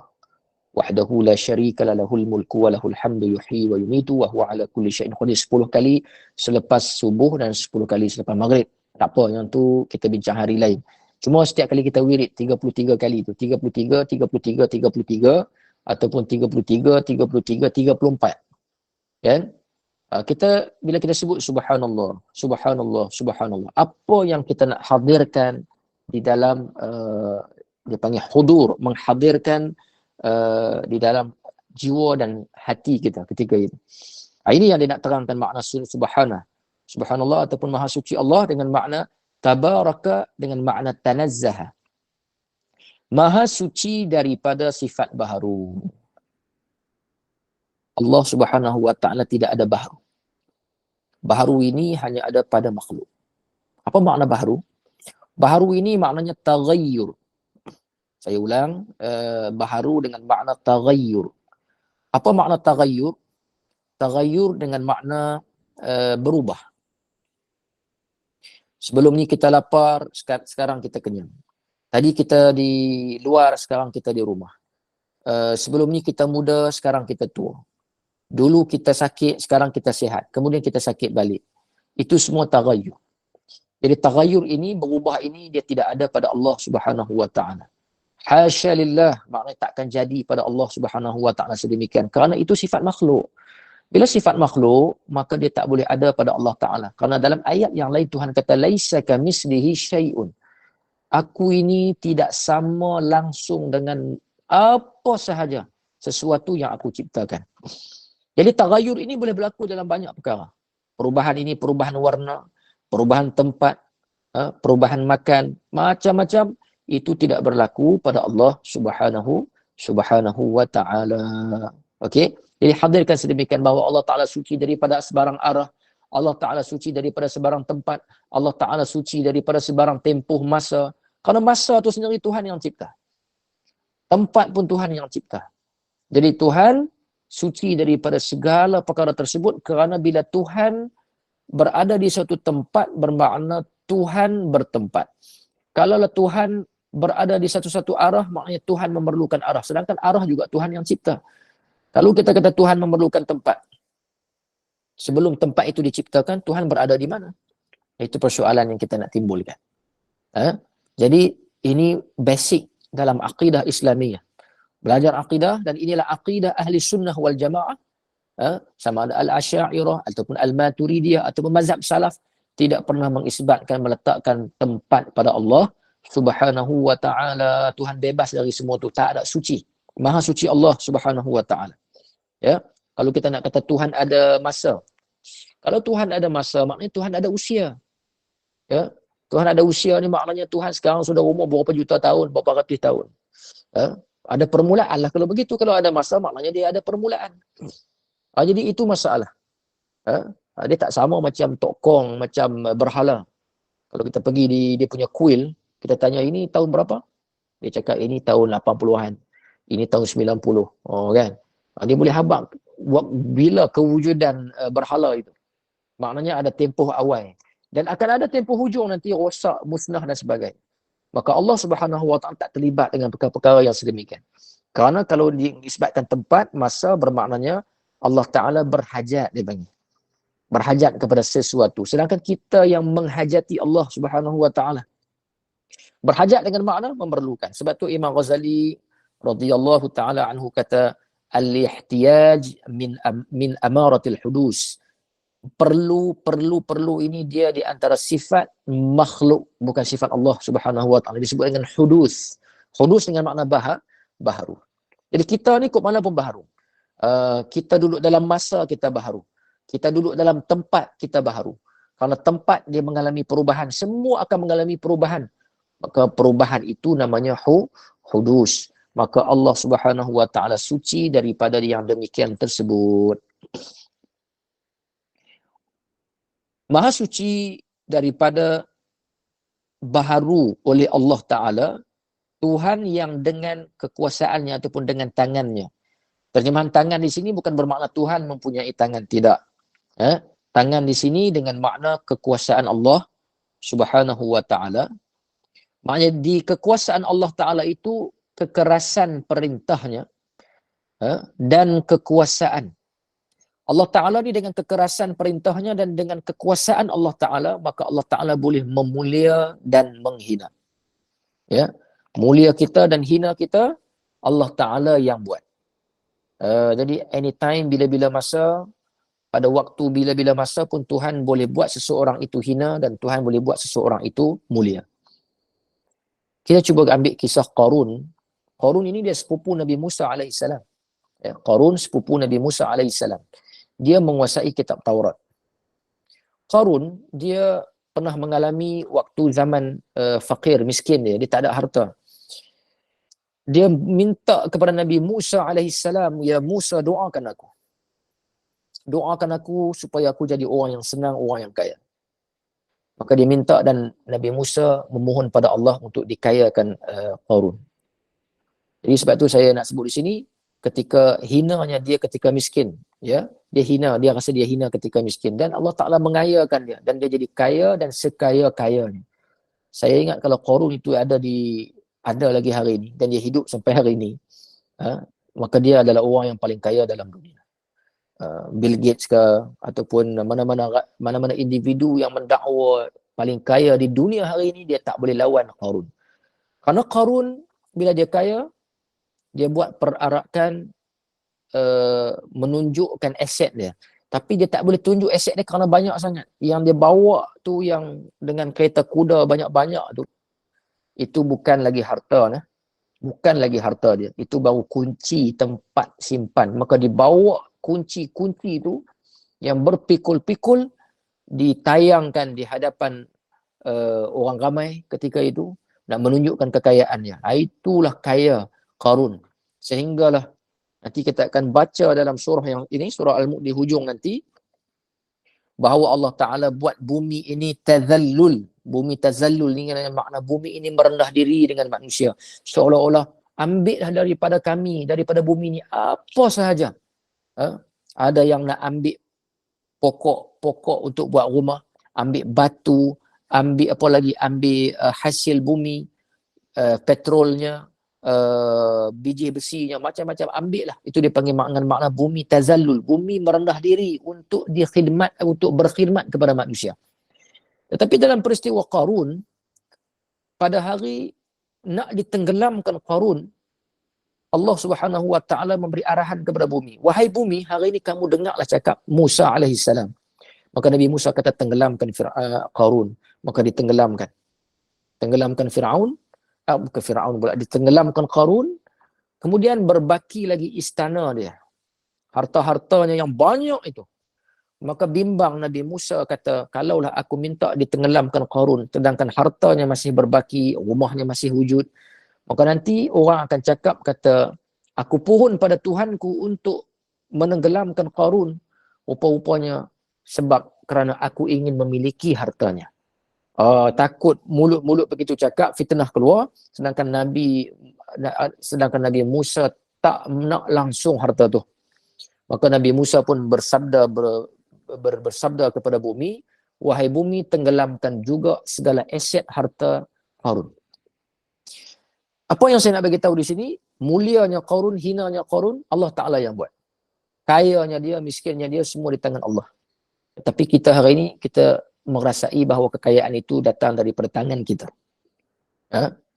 wahdahu la syarika lahul mulku wa lahul hamdu yuhyi wa yumitu wa huwa ala kulli syai'in qadir, 10 kali selepas subuh dan 10 kali selepas maghrib. Tak apa, yang tu kita bincang hari lain. Cuma setiap kali kita wirid 33 kali tu, 33 ataupun 33 34. Kan? Bila kita sebut subhanallah, apa yang kita nak hadirkan di dalam dia panggil hudur, menghadirkan di dalam jiwa dan hati kita ketika itu. Ini yang dia nak terangkan makna subhanallah ataupun maha suci Allah dengan makna tabaraka dengan makna tanazzaha. Maha suci daripada sifat baharu. Allah Subhanahu wa taala tidak ada baharu. Baharu ini hanya ada pada makhluk. Apa makna baharu? Baharu ini maknanya taghayyur. Saya ulang, baharu dengan makna taghayyur. Apa makna taghayyur? Taghayyur dengan makna berubah. Sebelum ni kita lapar, sekarang kita kenyang. Tadi kita di luar, sekarang kita di rumah. sebelum ni kita muda, sekarang kita tua. Dulu kita sakit, sekarang kita sihat. Kemudian kita sakit balik. Itu semua taghayyur. Jadi taghayyur ini, berubah ini, dia tidak ada pada Allah Subhanahu wa taala. Hasya lillah, maknanya takkan jadi pada Allah Subhanahu wa taala sedemikian. Kerana itu sifat makhluk. Bila sifat makhluk, maka dia tak boleh ada pada Allah taala. Kerana dalam ayat yang lain Tuhan kata laisa kamitslihi syai'un. Aku ini tidak sama langsung dengan apa sahaja sesuatu yang aku ciptakan. Jadi taghayyur ini boleh berlaku dalam banyak perkara. Perubahan ini, perubahan warna, perubahan tempat, perubahan makan, macam-macam, itu tidak berlaku pada Allah Subhanahu wa taala. Okey? Jadi hadirkan sedemikian bahawa Allah Taala suci daripada sebarang arah, Allah Taala suci daripada sebarang tempat, Allah Taala suci daripada sebarang tempoh masa. Kerana masa tu sendiri Tuhan yang cipta. Tempat pun Tuhan yang cipta. Jadi Tuhan suci daripada segala perkara tersebut, kerana bila Tuhan berada di suatu tempat bermakna Tuhan bertempat. Kalaulah Tuhan berada di satu-satu arah, maknanya Tuhan memerlukan arah. Sedangkan arah juga Tuhan yang cipta. Kalau kita kata Tuhan memerlukan tempat, sebelum tempat itu diciptakan, Tuhan berada di mana? Itu persoalan yang kita nak timbulkan. Jadi ini basic dalam akidah Islamiyah. Belajar akidah, dan inilah akidah ahli sunnah wal jamaah. Sama ada al-Asy'ariyah ataupun al-Maturidiyah ataupun mazhab salaf, tidak pernah mengisbatkan, meletakkan tempat pada Allah Subhanahu wa taala. Tuhan bebas dari semua tu, tak ada suci. Maha suci Allah Subhanahu wa taala. Ya. Kalau kita nak kata Tuhan ada masa. Kalau Tuhan ada masa, maknanya Tuhan ada usia. Ya. Tuhan ada usia ni maknanya Tuhan sekarang sudah umur berapa juta tahun, berapa ratus tahun. Ada permulaan lah kalau begitu. Kalau ada masa, maknanya dia ada permulaan. Jadi itu masalah. Dia tak sama macam tokong, macam berhala. Kalau kita pergi di dia punya kuil, kita tanya ini tahun berapa? Dia cakap ini tahun 80-an. Ini tahun 90. Kan? Dia boleh habaq bila kewujudan berhala itu. Maknanya ada tempoh awal. Dan akan ada tempoh hujung nanti, rosak, musnah dan sebagainya. Maka Allah Subhanahu wa taala tak terlibat dengan perkara-perkara yang sedemikian. Kerana kalau disebabkan tempat, masa, bermaknanya Allah Taala berhajat, dia panggil. Berhajat kepada sesuatu. Sedangkan kita yang menghajati Allah Subhanahu wa taala. Berhajat dengan makna memerlukan. Sebab tu Imam Ghazali radhiyallahu taala anhu kata al-ihtiyaj min amaratil hudus. Perlu ini dia di antara sifat makhluk, bukan sifat Allah Subhanahu wa taala. Disebut dengan hudus. Hudus dengan makna baharu. Jadi kita ni kok mana pun baharu. Kita duduk dalam masa, kita baharu. Kita duduk dalam tempat, kita baharu. Kerana tempat dia mengalami perubahan, semua akan mengalami perubahan. Maka perubahan itu namanya hudus. Maka Allah Subhanahu wa taala suci daripada yang demikian tersebut. Maha suci daripada baharu oleh Allah Ta'ala, Tuhan yang dengan kekuasaannya ataupun dengan tangannya. Terjemahan tangan di sini bukan bermakna Tuhan mempunyai tangan, tidak. Tangan di sini dengan makna kekuasaan Allah Subhanahu wa Ta'ala. Maknanya di kekuasaan Allah Ta'ala itu kekerasan perintahnya dan kekuasaan. Allah Ta'ala ni dengan kekerasan perintahnya dan dengan kekuasaan Allah Ta'ala, maka Allah Ta'ala boleh memulia dan menghina. Ya, mulia kita dan hina kita, Allah Ta'ala yang buat. Jadi anytime, bila-bila masa, pada waktu bila-bila masa pun Tuhan boleh buat seseorang itu hina dan Tuhan boleh buat seseorang itu mulia. Kita cuba ambil kisah Qarun. Qarun ini dia sepupu Nabi Musa AS. Qarun sepupu Nabi Musa AS. Dia menguasai kitab Taurat. Qarun, dia pernah mengalami waktu zaman fakir, miskin dia tak ada harta. Dia minta kepada Nabi Musa AS, ya Musa, doakan aku. Doakan aku supaya aku jadi orang yang senang, orang yang kaya. Maka dia minta dan Nabi Musa memohon pada Allah untuk dikayakan Qarun. Jadi sebab tu saya nak sebut di sini, ketika hinanya dia ketika miskin, ya, dia hina, dia rasa dia hina ketika miskin dan Allah Taala mengayakan dia dan dia jadi kaya dan sekaya-kayanya. Saya ingat kalau Qarun itu ada lagi hari ini dan dia hidup sampai hari ini. maka dia adalah orang yang paling kaya dalam dunia. Bill Gates ke, ataupun mana-mana individu yang mendakwa paling kaya di dunia hari ini, dia tak boleh lawan Qarun. Karena Qarun bila dia kaya, dia buat perarakan menunjukkan aset dia. Tapi dia tak boleh tunjuk aset dia kerana banyak sangat. Yang dia bawa tu, yang dengan kereta kuda banyak-banyak tu, itu bukan lagi harta nah. Bukan lagi harta dia. Itu baru kunci tempat simpan. Maka dibawa kunci-kunci tu yang berpikul-pikul, ditayangkan di hadapan orang ramai ketika itu, nak menunjukkan kekayaannya. Itulah kaya Qarun. Sehinggalah nanti kita akan baca dalam surah yang ini, surah Al-Mulk di hujung nanti, bahawa Allah Ta'ala buat bumi ini tazallul. Bumi tazallul ni dengan makna bumi ini merendah diri dengan manusia. Seolah-olah ambillah daripada kami, daripada bumi ni apa sahaja. Ada yang nak ambil pokok-pokok untuk buat rumah, ambil batu, ambil apa lagi, ambil hasil bumi, petrolnya, biji besinya, macam-macam ambil lah. Itu dipanggil makna bumi tazallul. Bumi merendah diri untuk dikhidmat, untuk berkhidmat kepada manusia. Tetapi dalam peristiwa Qarun, pada hari nak ditenggelamkan Qarun, Allah Subhanahu wa taala memberi arahan kepada bumi. Wahai bumi, hari ini kamu dengarlah cakap Musa alaihi salam. Maka Nabi Musa kata tenggelamkan Qarun. Maka ditenggelamkan. Tenggelamkan Firaun, bukan Firaun pula, ditenggelamkan Qarun. Kemudian berbaki lagi istana dia. Harta-hartanya yang banyak itu. Maka bimbang Nabi Musa, kata, kalaulah aku minta ditenggelamkan Qarun, sedangkan hartanya masih berbaki, rumahnya masih wujud, maka nanti orang akan cakap, kata, aku pohon pada Tuhanku untuk menenggelamkan Qarun, rupa-rupanya sebab kerana aku ingin memiliki hartanya. Takut mulut-mulut begitu cakap, fitnah keluar, sedangkan Nabi Musa tak nak langsung harta tu. Maka Nabi Musa pun bersabda kepada bumi, wahai bumi, tenggelamkan juga segala aset harta Qarun. Apa yang saya nak bagi tahu di sini, mulianya Qarun, hinanya Qarun, Allah Ta'ala yang buat. Kayanya dia, miskinnya dia, semua di tangan Allah. Tapi kita hari ini, kita merasai bahawa kekayaan itu datang daripada tangan kita.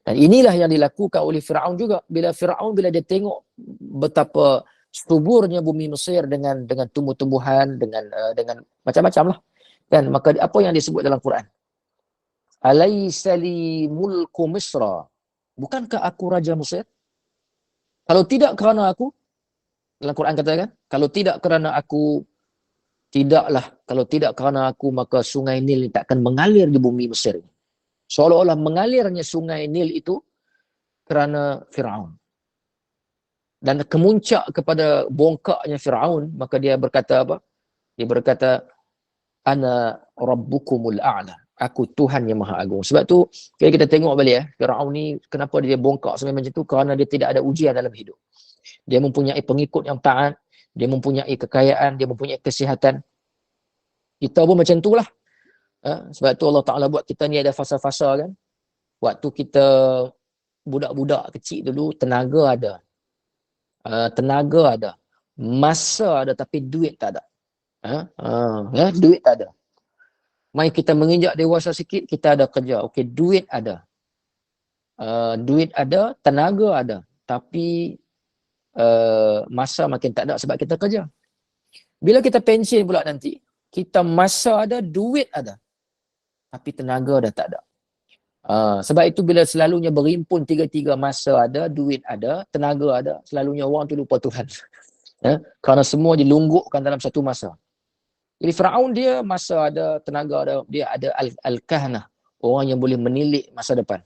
Dan inilah yang dilakukan oleh Firaun juga. Bila dia tengok betapa suburnya bumi Mesir dengan tumbuh-tumbuhan, dengan macam-macam lah. Dan maka apa yang disebut dalam Quran? Alaysa li mulku Misra. Bukankah aku raja Mesir? Kalau tidak kerana aku, dalam Quran katakan, kalau tidak kerana aku, maka sungai Nil takkan mengalir di bumi Mesir. Seolah-olah mengalirnya sungai Nil itu kerana Firaun. Dan kemuncak kepada bongkaknya Firaun, maka dia berkata apa? Dia berkata, ana rabbukumul a'la. Aku Tuhan yang Maha Agung. Sebab tu, kalau kita tengok balik, Firaun ni kenapa dia bongkak sampai macam tu? Kerana dia tidak ada ujian dalam hidup. Dia mempunyai pengikut yang taat, dia mempunyai kekayaan, dia mempunyai kesihatan. Kita pun macam itulah. Sebab tu Allah Ta'ala buat kita ni ada fasa-fasa kan. Waktu kita budak-budak kecil dulu, tenaga ada. Masa ada, tapi duit tak ada. Duit tak ada. Mai kita menginjak dewasa sikit, kita ada kerja. Okey, duit ada. Tenaga ada. Tapi masa makin tak ada sebab kita kerja. Bila kita pension pula nanti, kita masa ada, duit ada. Tapi tenaga dah tak ada. Sebab itu bila selalunya berimpun tiga-tiga, masa ada, duit ada, tenaga ada, selalunya orang tu lupa Tuhan. Kerana semua dilunggukkan dalam satu masa. Jadi Firaun dia masa ada, tenaga ada, dia ada al-kahnah, orang yang boleh menilik masa depan.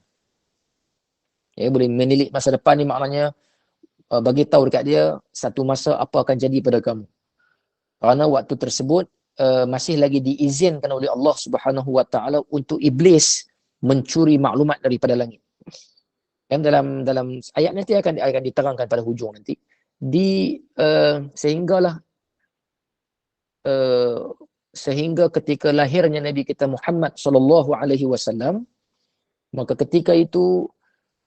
Boleh menilik masa depan ni maknanya bagi tahu dekat dia satu masa apa akan jadi pada kamu. Kerana waktu tersebut masih lagi diizinkan oleh Allah Subhanahu wa taala untuk iblis mencuri maklumat daripada langit. Dan dalam ayat nanti akan diterangkan pada hujung nanti. Sehingga ketika lahirnya Nabi kita Muhammad sallallahu alaihi wasallam, maka ketika itu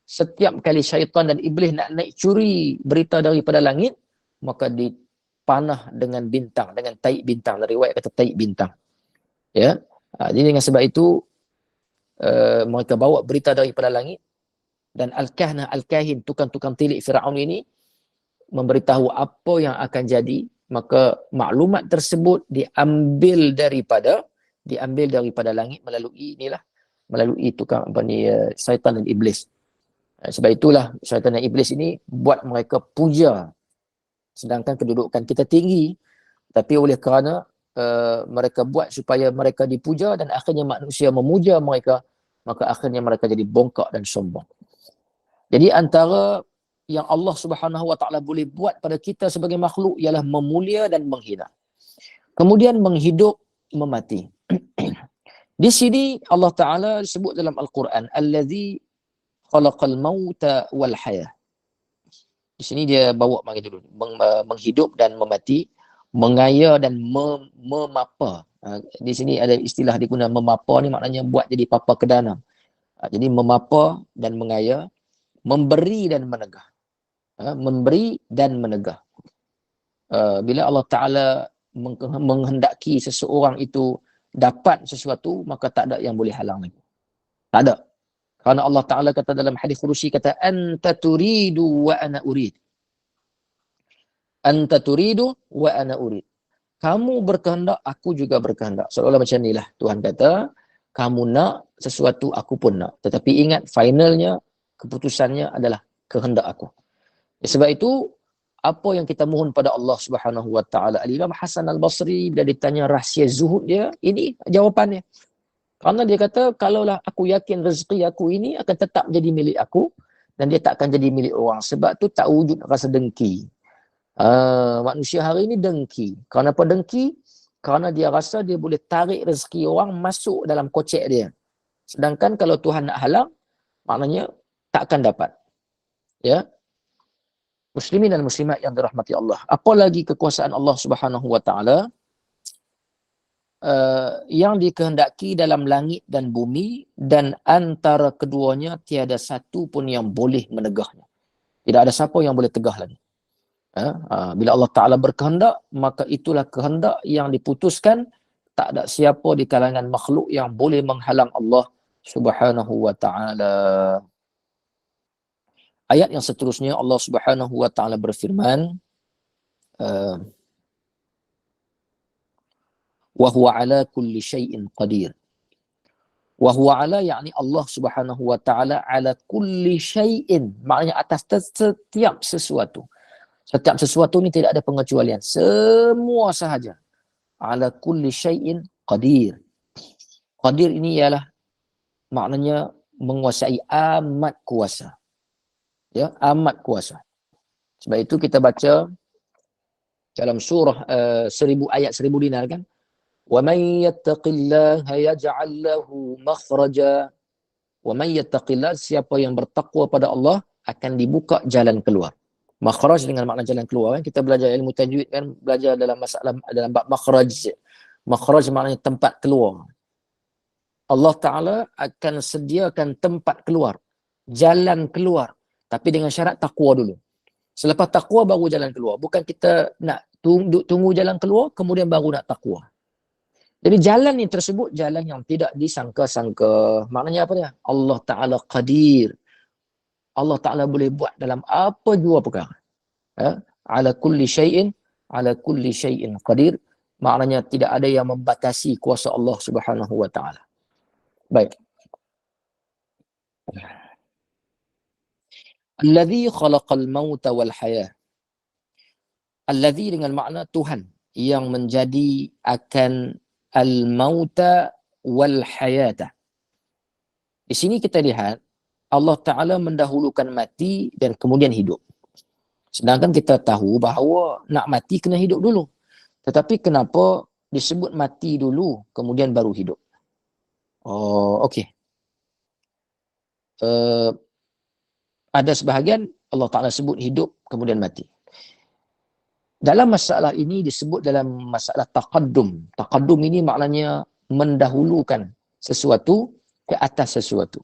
setiap kali syaitan dan iblis nak naik curi berita daripada langit, maka dipanah dengan bintang, dengan taik bintang. Dari riwayat kata taik bintang. Ya. Jadi dengan sebab itu mereka bawa berita daripada langit, dan al-kahna al-kahin, tukang-tukang tilik Firaun ini memberitahu apa yang akan jadi. Maka maklumat tersebut diambil daripada langit melalui tukang syaitan dan iblis. Sebab itulah syaitan dan iblis ini buat mereka puja, sedangkan kedudukan kita tinggi, tapi oleh kerana mereka buat supaya mereka dipuja dan akhirnya manusia memuja mereka, maka akhirnya mereka jadi bongkak dan sombong. Jadi antara yang Allah Subhanahu Wa Taala boleh buat pada kita sebagai makhluk ialah memulia dan menghina. Kemudian menghidup, memati. Di sini Allah Taala sebut dalam Al-Quran, Allazi khalaqal mauta wal hayah. Di sini dia bawa mari dulu, menghidup dan memati, mengaya dan memapa. Di sini ada istilah digunakan memapa ni maknanya buat jadi papa kedanam. Jadi memapa dan mengaya, memberi dan menegah. Memberi dan menegah. Bila Allah Ta'ala menghendaki seseorang itu dapat sesuatu, maka tak ada yang boleh halang lagi. Tak ada. Kerana Allah Ta'ala kata dalam hadis Qudsi, kata anta turidu wa ana urid. Anta turidu wa ana urid. Kamu berkehendak, aku juga berkehendak. Seolah-olah macam inilah Tuhan kata, kamu nak sesuatu, aku pun nak. Tetapi ingat, finalnya, keputusannya adalah kehendak aku. Sebab itu, apa yang kita mohon pada Allah Subhanahu Wa Taala. Al-Imam Hasan Al-Basri bila ditanya rahsia zuhud dia, ini jawapannya. Kerana dia kata, kalaulah aku yakin rezeki aku ini akan tetap jadi milik aku, dan dia tak akan jadi milik orang. Sebab tu tak wujud rasa dengki. Manusia hari ini dengki. Kenapa dengki? Kerana dia rasa dia boleh tarik rezeki orang masuk dalam kocek dia. Sedangkan kalau Tuhan nak halang, maknanya tak akan dapat. Ya. Muslimin dan muslimat yang dirahmati Allah. Apalagi kekuasaan Allah Subhanahu Wa Taala yang dikehendaki dalam langit dan bumi, dan antara keduanya tiada satu pun yang boleh menegahnya. Tidak ada siapa yang boleh tegah lagi. Bila Allah Ta'ala berkehendak, maka itulah kehendak yang diputuskan. Tak ada siapa di kalangan makhluk yang boleh menghalang Allah Subhanahu Wa Ta'ala. Ayat yang seterusnya Allah Subhanahu Wa Ta'ala berfirman, wa huwa ala kulli syai'in qadir. Wa huwa ala yakni Allah Subhanahu Wa Ta'ala ala kulli syai'in, maknanya atas setiap sesuatu. Setiap sesuatu ni tidak ada pengecualian. Semua sahaja. Ala kulli syai'in qadir. Qadir ini ialah maknanya menguasai, amat kuasa. Ya, amat kuasa. Sebab itu kita baca dalam surah 1000 ayat 1000 dinar kan. Wa may yattaqillaha yaj'al lahu makhraja. Wa may yattaqillah, siapa yang bertakwa pada Allah akan dibuka jalan keluar. Makhraj dengan makna jalan keluar kan. Kita belajar ilmu tajwid kan, belajar dalam masalah dalam bab makhraj. Makhraj maknanya tempat keluar. Allah Ta'ala akan sediakan tempat keluar, jalan keluar. Tapi dengan syarat takwa dulu. Selepas takwa baru jalan keluar. Bukan kita nak tunggu jalan keluar, kemudian baru nak takwa. Jadi jalan yang tersebut, jalan yang tidak disangka-sangka. Maknanya apa dia? Allah Ta'ala qadir. Allah Ta'ala boleh buat dalam apa jua perkara. Ala kulli syai'in qadir. Maknanya tidak ada yang membatasi kuasa Allah Subhanahu Wa Ta'ala. Baik. Allazi khalaqal mauta wal hayah. Allazi dengan makna Tuhan yang menjadi akan al-mauta wal hayata. Di sini kita lihat Allah Ta'ala mendahulukan mati dan kemudian hidup. Sedangkan kita tahu bahawa nak mati kena hidup dulu. Tetapi kenapa disebut mati dulu kemudian baru hidup? Oh, okey. Ada sebahagian Allah Ta'ala sebut hidup kemudian mati. Dalam masalah ini disebut dalam masalah taqaddum. Taqaddum ini maknanya mendahulukan sesuatu ke atas sesuatu.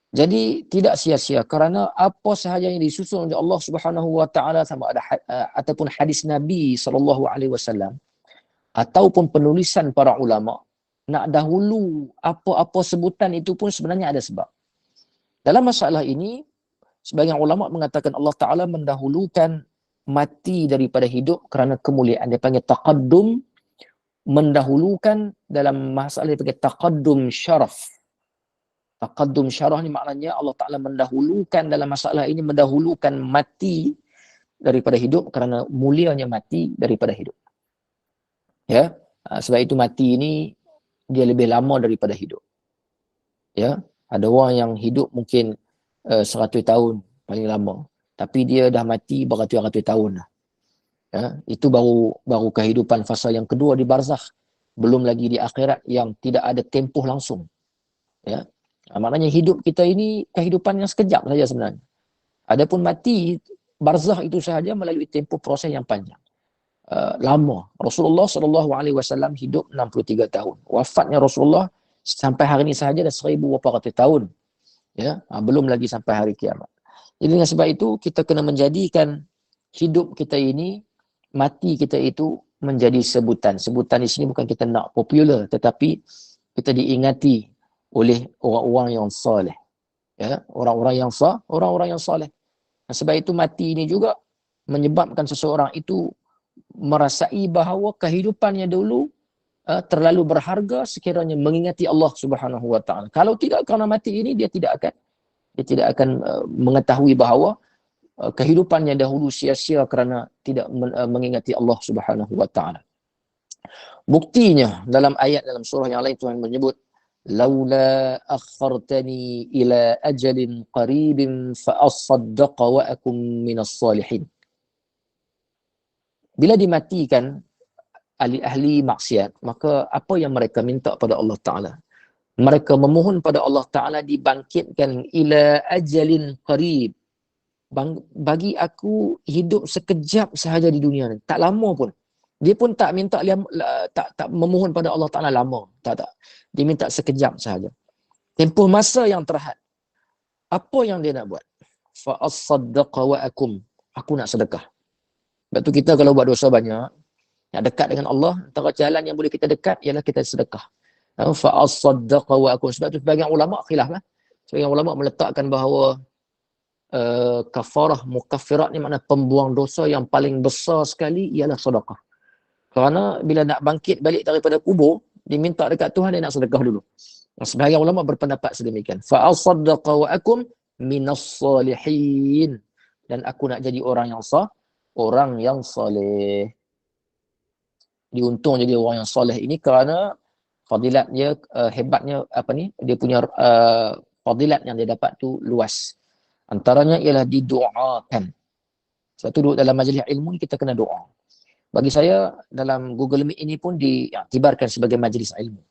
Jadi tidak sia-sia kerana apa sahaja yang disusun oleh Allah Subhanahu wa taala, sama ada ataupun hadis Nabi sallallahu alaihi wasallam ataupun penulisan para ulama, nak dahulu apa-apa sebutan itu pun sebenarnya ada sebab. Dalam masalah ini, sebagian ulama mengatakan Allah Taala mendahulukan mati daripada hidup kerana kemuliaan. Dia panggil taqaddum, mendahulukan dalam masalah dia panggil taqaddum syaraf. Taqaddum syaraf ni maknanya Allah Ta'ala mendahulukan dalam masalah ini, mendahulukan mati daripada hidup kerana mulianya mati daripada hidup. Ya, sebab itu mati ini dia lebih lama daripada hidup. Ya, ada orang yang hidup mungkin 100 tahun paling lama, tapi dia dah mati beratus-ratus tahun dah. Ya, itu baru kehidupan fasa yang kedua di barzakh, belum lagi di akhirat yang tidak ada tempoh langsung. Ya, maknanya hidup kita ini kehidupan yang sekejap saja sebenarnya. Adapun mati, barzakh itu sahaja melalui tempoh proses yang panjang. Lama. Rasulullah SAW hidup 63 tahun. Wafatnya Rasulullah sampai hari ini sahaja dah 1,800 tahun. Ya, belum lagi sampai hari kiamat. Jadi dengan sebab itu kita kena menjadikan hidup kita ini, mati kita itu menjadi sebutan. Sebutan di sini bukan kita nak popular, tetapi kita diingati oleh orang-orang yang soleh. Ya, orang-orang yang soleh. Sebab itu mati ini juga menyebabkan seseorang itu merasai bahawa kehidupannya dulu terlalu berharga sekiranya mengingati Allah Subhanahu wa taala. Kalau tidak kerana mati ini, dia tidak akan mengetahui bahawa kehidupannya dahulu sia-sia kerana tidak mengingati Allah Subhanahu wa taala. Buktinya dalam ayat dalam surah yang lain Tuhan menyebut laula akhartani ila ajalin qaribin fa asaddaqa wa akum minas salihin. Bila dimatikan ahli-ahli maksiat, maka apa yang mereka minta pada Allah Ta'ala? Mereka memohon pada Allah Ta'ala dibangkitkan ila ajalin qarib. Bagi aku hidup sekejap sahaja di dunia ni. Tak lama pun. Dia pun tak minta, tak memohon pada Allah Ta'ala lama. Tak. Dia minta sekejap sahaja. Tempoh masa yang terhad. Apa yang dia nak buat? Fa as-saddaqa wa akum. Aku nak sedekah. Sebab tu kita kalau buat dosa banyak, nak dekat dengan Allah, antara jalan yang boleh kita dekat ialah kita sedekah. Fa as-saddaqa wa akum. Sebab tu sebagian ulama khilaf lah. Sebagian ulama meletakkan bahawa kafarah mukaffirat ni makna pembuang dosa yang paling besar sekali ialah sedekah. Kerana bila nak bangkit balik daripada kubur, diminta dekat Tuhan, dia nak sedekah dulu. Sebagian ulama berpendapat sedemikian. Fa as-saddaqa wa akum minas salihin. Dan aku nak jadi orang yang saleh. Diuntung jadi orang yang soleh ini kerana fadilatnya, hebatnya dia punya fadilat yang dia dapat tu luas. Antaranya ialah didoakan. Sebab tu dalam majlis ilmu ni kita kena doa. Bagi saya dalam Google Meet ini pun diiktibarkan sebagai majlis ilmu.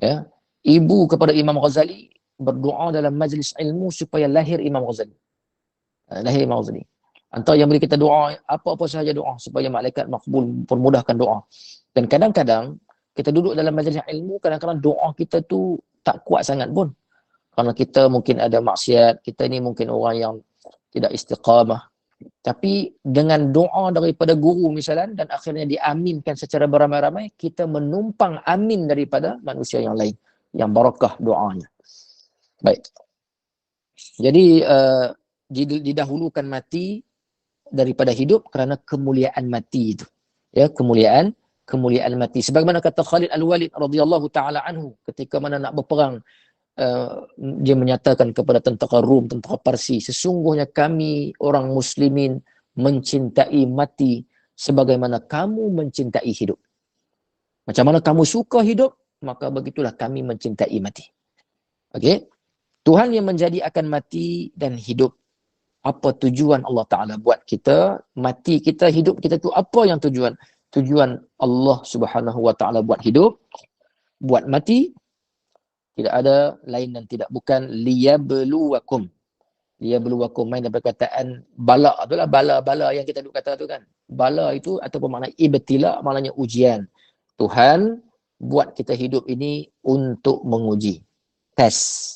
Ya. Ibu kepada Imam Ghazali berdoa dalam majlis ilmu supaya lahir Imam Ghazali. Lahir Imam Ghazali. Antara yang boleh kita doa, apa-apa sahaja doa supaya malaikat makbul permudahkan doa. Dan kadang-kadang kita duduk dalam majlis ilmu, kadang-kadang doa kita tu tak kuat sangat pun. Kerana kita mungkin ada maksiat, kita ni mungkin orang yang tidak istiqamah. Tapi dengan doa daripada guru misalnya, dan akhirnya diaminkan secara beramai-ramai, kita menumpang amin daripada manusia yang lain, yang barakah doanya. Baik. Jadi didahulukan mati daripada hidup kerana kemuliaan mati itu. Ya, kemuliaan mati. Sebagaimana kata Khalid Al-Walid radhiyallahu taala anhu ketika mana nak berperang, dia menyatakan kepada tentera Rum, tentera Parsi, sesungguhnya kami orang muslimin mencintai mati sebagaimana kamu mencintai hidup. Macam mana kamu suka hidup, maka begitulah kami mencintai mati. Okey? Tuhan yang menjadikan mati dan hidup. Apa tujuan Allah Ta'ala buat kita, mati kita, hidup kita tu apa yang tujuan? Tujuan Allah Subhanahu Wa Ta'ala buat hidup, buat mati, tidak ada lain dan tidak bukan liyabluwakum. Liyabluwakum, main daripada perkataan bala, itulah bala-bala yang kita duk kata tu kan. Bala itu ataupun makna ibtila, maknanya ujian. Tuhan buat kita hidup ini untuk menguji. Tes.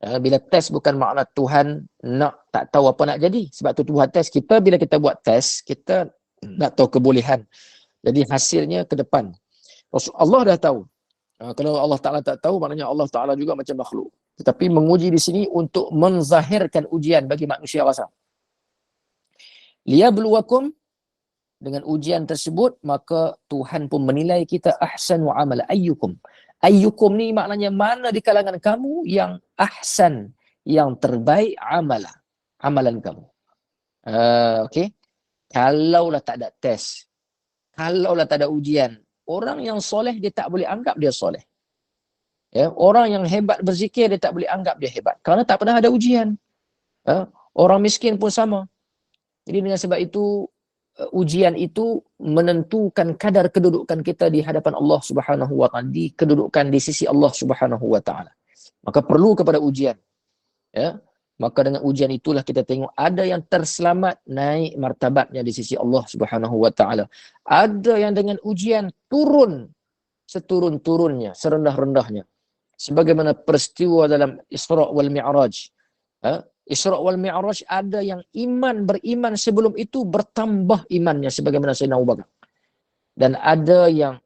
Bila test bukan makna Tuhan nak tak tahu apa nak jadi. Sebab tu Tuhan test kita, bila kita buat test, kita nak tahu kebolehan. Jadi hasilnya ke depan. Allah dah tahu. Kalau Allah Ta'ala tak tahu, maknanya Allah Ta'ala juga macam makhluk. Tetapi menguji di sini untuk menzahirkan ujian bagi manusia rasa. Liyabluwakum, dengan ujian tersebut, maka Tuhan pun menilai kita ahsanu amala. Ayyukum. Ayyukum ni maknanya mana di kalangan kamu yang ahsan, yang terbaik amalan kamu. Okey. Kalaulah tak ada test, kalaulah tak ada ujian, orang yang soleh dia tak boleh anggap dia soleh. Ya, orang yang hebat berzikir dia tak boleh anggap dia hebat kerana tak pernah ada ujian. Orang miskin pun sama. Jadi dengan sebab itu ujian itu menentukan kadar kedudukan kita di hadapan Allah Subhanahu wa taala, di kedudukan di sisi Allah Subhanahu wa taala. Maka perlu kepada ujian. Ya. Maka dengan ujian itulah kita tengok ada yang terselamat, naik martabatnya di sisi Allah Subhanahu wa taala. Ada yang dengan ujian turun seturun-turunnya, serendah-rendahnya. Sebagaimana peristiwa dalam Isra wal Mi'raj. Isra wal Mi'raj ada yang beriman sebelum itu bertambah imannya sebagaimana Sayyidina Abu Bakar. Dan ada yang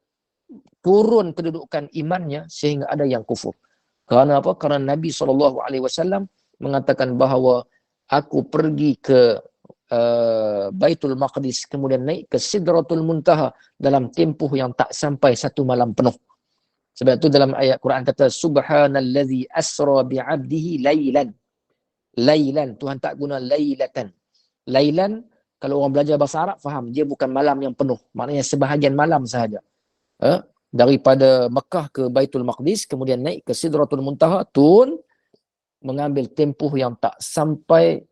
turun kedudukan imannya sehingga ada yang kufur. Kerana apa? Kerana Nabi SAW mengatakan bahawa aku pergi ke Baitul Maqdis kemudian naik ke Sidratul Muntaha dalam tempoh yang tak sampai 1 malam penuh. Sebab itu dalam ayat Quran kata subhanallazi asra bi'abdihi lailan. Lailan, Tuhan tak guna lailatan. Lailan, kalau orang belajar bahasa Arab faham, dia bukan malam yang penuh. Maknanya sebahagian malam sahaja. Daripada Mekah ke Baitul Maqdis, kemudian naik ke Sidratul Muntaha, turun, mengambil tempoh yang tak sampai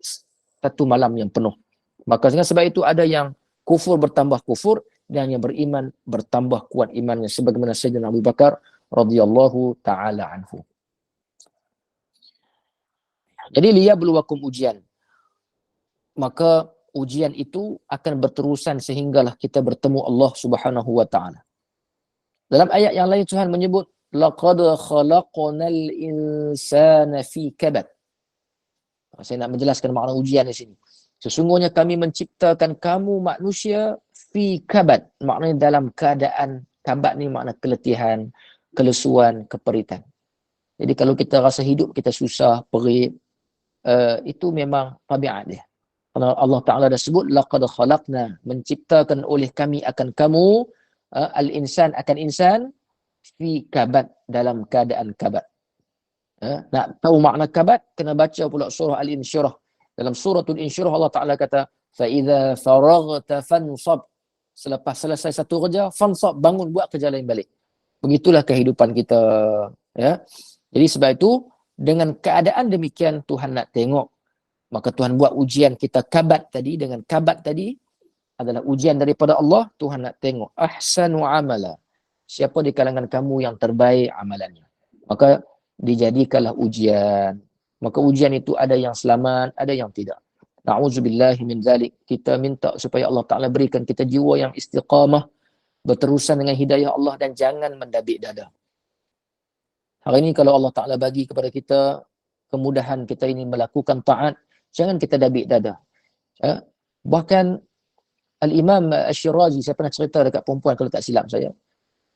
1 malam yang penuh. Maka dengan sebab itu ada yang kufur bertambah kufur, dan yang beriman bertambah kuat imannya. Sebagaimana Sayyidina Abu Bakar radhiyallahu ta'ala anhu. Jadi liyabluwakum ujian. Maka ujian itu akan berterusan sehinggalah kita bertemu Allah Subhanahu wa taala. Dalam ayat yang lain Tuhan menyebut laqad khalaqnal insana fi kabad. Saya nak menjelaskan makna ujian di sini. Sesungguhnya kami menciptakan kamu manusia fi kabad. Maknanya dalam keadaan, kabad ni makna keletihan, kelesuan, keperitan. Jadi kalau kita rasa hidup kita susah, perit, itu memang tabiat dia. Kalau Allah Ta'ala dah sebut, laqad khalaqna, menciptakan oleh kami akan kamu, al-insan akan insan, fi kabad, dalam keadaan kabad. Nak tahu makna kabad, kena baca pula surah Al-Insyirah. Dalam suratul Insyirah Allah Ta'ala kata, فَإِذَا فَرَغْتَ فَانْصَبْ, selepas selesai satu kerja, fansab, bangun buat kerja lain balik. Begitulah kehidupan kita. Ya. Jadi sebab itu, dengan keadaan demikian Tuhan nak tengok. Maka Tuhan buat ujian kita kabad tadi. Dengan kabad tadi adalah ujian daripada Allah. Tuhan nak tengok ahsanu amala, siapa di kalangan kamu yang terbaik amalannya. Maka dijadikanlah ujian. Maka ujian itu ada yang selamat, ada yang tidak. Na'udzubillahi min zalik. Kita minta supaya Allah Ta'ala berikan kita jiwa yang istiqamah, berterusan dengan hidayah Allah, dan jangan mendabik dada. Hari ini kalau Allah Ta'ala bagi kepada kita kemudahan kita ini melakukan taat, jangan kita dabik dada. Bahkan Al-Imam Asy-Syirazi, saya pernah cerita dekat perempuan kalau tak silap saya,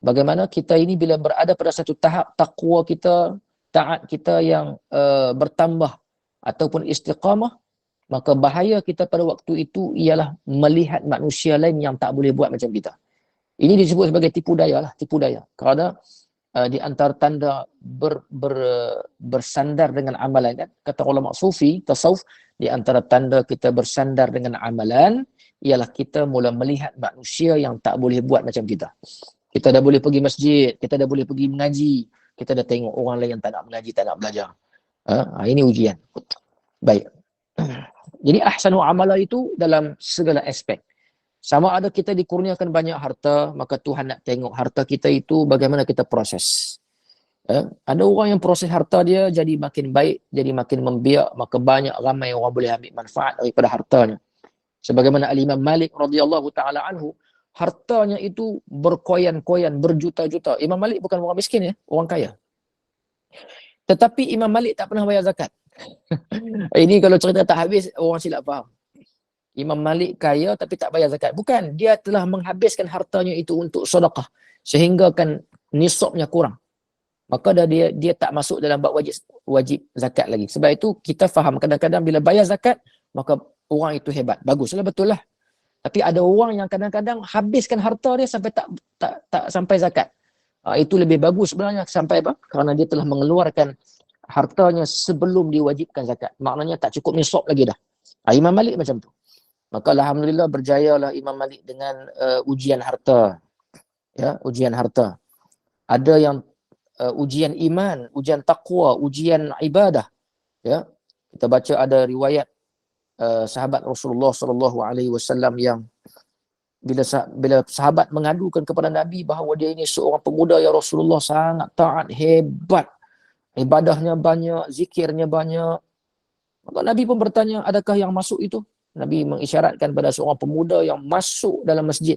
bagaimana kita ini bila berada pada satu tahap takwa kita, taat kita yang bertambah ataupun istiqamah, maka bahaya kita pada waktu itu ialah melihat manusia lain yang tak boleh buat macam kita. Ini disebut sebagai tipu daya lah, tipu daya. Kerana di antara tanda bersandar dengan amalan, kan? Kata ulama sufi, tasawuf, di antara tanda kita bersandar dengan amalan ialah kita mula melihat manusia yang tak boleh buat macam kita. Kita dah boleh pergi masjid, kita dah boleh pergi mengaji, kita dah tengok orang lain yang tak nak mengaji, tak nak belajar. Ini ujian. Baik. Jadi ahsanu amala itu dalam segala aspek. Sama ada kita dikurniakan banyak harta, maka Tuhan nak tengok harta kita itu bagaimana kita proses. Ada orang yang proses harta dia jadi makin baik, jadi makin membiak, maka banyak ramai orang boleh ambil manfaat daripada hartanya. Sebagaimana Al-Imam Malik radhiyallahu ta'ala anhu, hartanya itu berkoyan-koyan, berjuta-juta. Imam Malik bukan orang miskin, ya, orang kaya. Tetapi Imam Malik tak pernah bayar zakat. Ini kalau cerita tak habis, orang silap faham. Imam Malik kaya tapi tak bayar zakat. Bukan, dia telah menghabiskan hartanya itu untuk sedekah. Sehingga kan nisabnya kurang. Maka dia tak masuk dalam bab wajib zakat lagi. Sebab itu kita faham kadang-kadang bila bayar zakat, maka orang itu hebat. Baguslah, betul lah. Tapi ada orang yang kadang-kadang habiskan harta dia sampai tak sampai zakat. Itu lebih bagus sebenarnya sampai apa? Kerana dia telah mengeluarkan hartanya sebelum diwajibkan zakat. Maknanya tak cukup nisab lagi dah. Imam Malik macam tu. Maka alhamdulillah berjayalah Imam Malik dengan ujian harta. Ya, ujian harta. Ada yang ujian iman, ujian taqwa, ujian ibadah. Ya. Kita baca ada riwayat sahabat Rasulullah sallallahu alaihi wasallam yang bila sahabat mengadukan kepada Nabi bahawa dia ini seorang pemuda yang Rasulullah sangat taat, hebat, ibadahnya banyak, zikirnya banyak. Maka Nabi pun bertanya, adakah yang masuk itu? Nabi mengisyaratkan pada seorang pemuda yang masuk dalam masjid.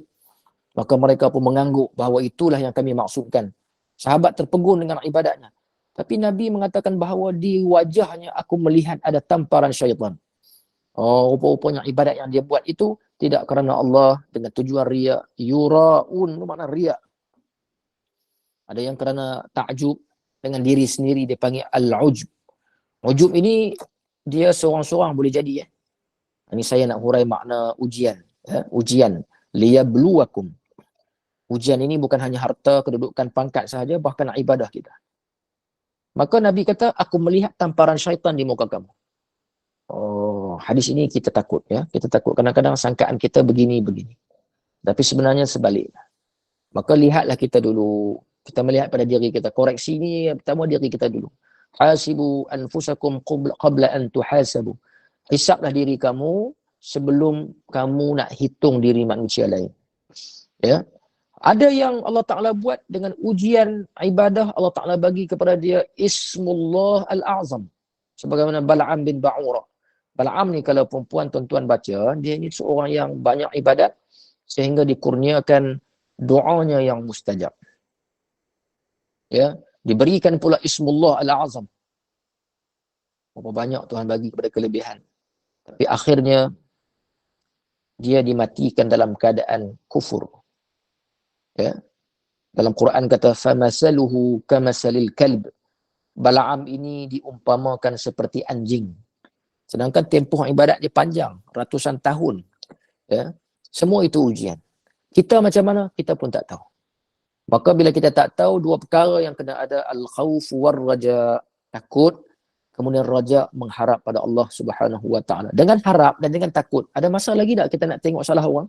Maka mereka pun mengangguk bahawa itulah yang kami maksudkan. Sahabat terpegun dengan ibadatnya. Tapi Nabi mengatakan bahawa di wajahnya aku melihat ada tamparan syaitan. Rupa-rupanya ibadat yang dia buat itu tidak kerana Allah dengan tujuan riya. Yura'un, makna riya. Ada yang kerana ta'jub dengan diri sendiri, dia panggil al-ujub. Ujub ini dia seorang-seorang boleh jadi. Ini saya nak hurai makna ujian. Ujian. Liyabluwakum. Ujian ini bukan hanya harta, kedudukan, pangkat sahaja, bahkan ibadah kita. Maka Nabi kata, aku melihat tamparan syaitan di muka kamu. Hadis ini kita takut. Ya. Kita takut kadang-kadang sangkaan kita begini-begini. Tapi sebenarnya sebaliknya. Maka lihatlah kita dulu. Kita melihat pada diri kita. Koreksi ini pertama diri kita dulu. Hasibu anfusakum qabla an tuhasabu. Hisablah diri kamu sebelum kamu nak hitung diri manusia lain. Ya. Ada yang Allah Ta'ala buat dengan ujian ibadah, Allah Ta'ala bagi kepada dia Ismullah Al-A'zam. Sebagaimana Bal'am bin Ba'ura. Bal'am ni kalau perempuan tuan-tuan baca, dia ni seorang yang banyak ibadat sehingga dikurniakan doanya yang mustajab. Ya, diberikan pula Ismullah Al-A'zam. Berapa banyak Tuhan bagi kepada kelebihan. Tapi akhirnya dia dimatikan dalam keadaan kufur. Ya. Dalam Quran kata famasaluhu kamasalil kalb. Bal'am ini diumpamakan seperti anjing. Sedangkan tempoh ibadat dia panjang, ratusan tahun. Ya. Semua itu ujian. Kita macam mana? Kita pun tak tahu. Maka bila kita tak tahu, dua perkara yang kena ada al-khawf war raja, takut, kemudian raja mengharap pada Allah Subhanahu wa taala. Dengan harap dan dengan takut, ada masa lagi tak kita nak tengok salah orang?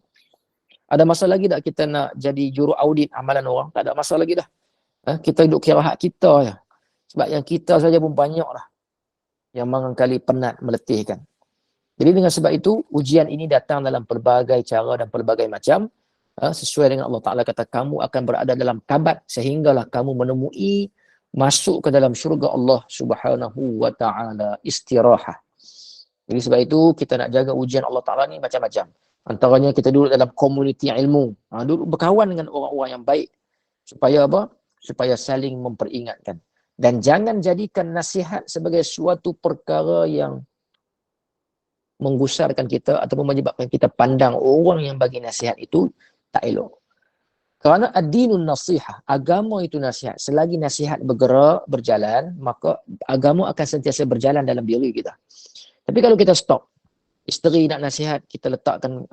Ada masa lagi tak kita nak jadi juru audit amalan orang? Tak ada masa lagi dah. Kita duduk kira hak kita je. Sebab yang kita saja pun banyak lah. Yang mangkali penat meletihkan. Jadi dengan sebab itu, ujian ini datang dalam pelbagai cara dan pelbagai macam. Sesuai dengan Allah Ta'ala kata, kamu akan berada dalam kabat sehinggalah kamu menemui masuk ke dalam syurga Allah Subhanahu wa Ta'ala istirahah. Jadi sebab itu, kita nak jaga ujian Allah Ta'ala ni macam-macam. Antaranya kita duduk dalam komuniti ilmu. Duduk berkawan dengan orang-orang yang baik. Supaya apa? Supaya saling memperingatkan. Dan jangan jadikan nasihat sebagai suatu perkara yang menggusarkan kita ataupun menyebabkan kita pandang orang yang bagi nasihat itu tak elok. Kerana ad-dinun nasihah, agama itu nasihat. Selagi nasihat bergerak, berjalan, maka agama akan sentiasa berjalan dalam diri kita. Tapi kalau kita stop, isteri nak nasihat, kita letakkan,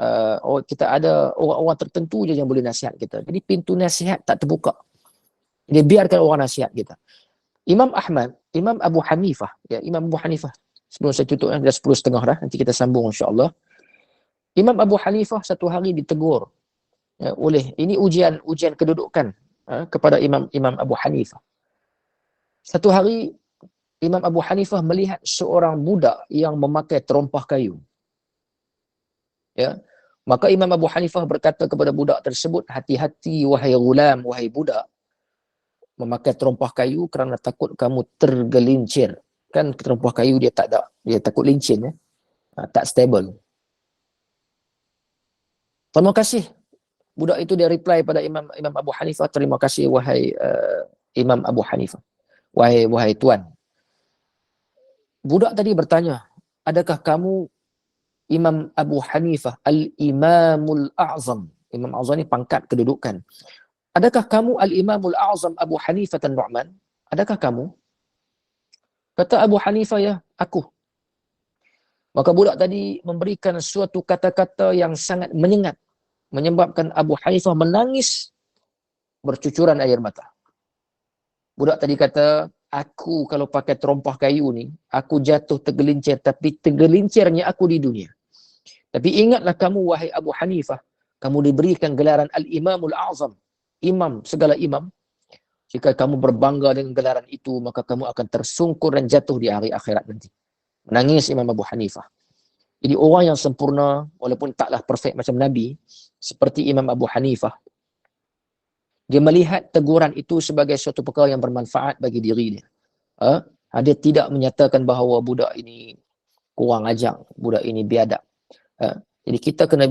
kita ada orang-orang tertentu je yang boleh nasihat kita. Jadi pintu nasihat tak terbuka. Dia biarkan orang nasihat kita. Imam Ahmad, Imam Abu Hanifah, ya, Imam Abu Hanifah. Sebelum saya tutup, dah 10.30 dah. Nanti kita sambung insya-Allah. Imam Abu Hanifah satu hari ditegur ini ujian kedudukan kepada Imam Abu Hanifah. Satu hari Imam Abu Hanifah melihat seorang budak yang memakai terompah kayu. Ya. Maka Imam Abu Hanifah berkata kepada budak tersebut, hati-hati wahai gulam, wahai budak, memakai terompah kayu kerana takut kamu tergelincir. Kan terompah kayu dia tak ada, dia takut lincin, tak stable. Terima kasih. Budak itu dia reply pada Imam Abu Hanifah, terima kasih wahai Imam Abu Hanifah. Wahai tuan. budak tadi bertanya, adakah kamu Imam Abu Hanifah Al-Imamul A'zam? Imam A'zam ni pangkat kedudukan. Adakah kamu Al-Imamul A'zam Abu Hanifah An-Nu'man? Adakah kamu? Kata Abu Hanifah, ya, aku. Maka budak tadi memberikan suatu kata-kata yang sangat menyengat, menyebabkan Abu Hanifah menangis bercucuran air mata. Budak tadi kata, aku kalau pakai terompah kayu ni, aku jatuh tergelincir, tapi tergelincirnya aku di dunia. Tapi ingatlah kamu, wahai Abu Hanifah, kamu diberikan gelaran Al-Imamul A'zam, imam, segala imam. Jika kamu berbangga dengan gelaran itu, maka kamu akan tersungkur dan jatuh di hari akhirat nanti. Menangis Imam Abu Hanifah. Jadi orang yang sempurna, walaupun taklah perfect macam Nabi, seperti Imam Abu Hanifah, dia melihat teguran itu sebagai suatu perkara yang bermanfaat bagi diri dia. Dia tidak menyatakan bahawa budak ini kurang ajar, budak ini biadab. Jadi kita kena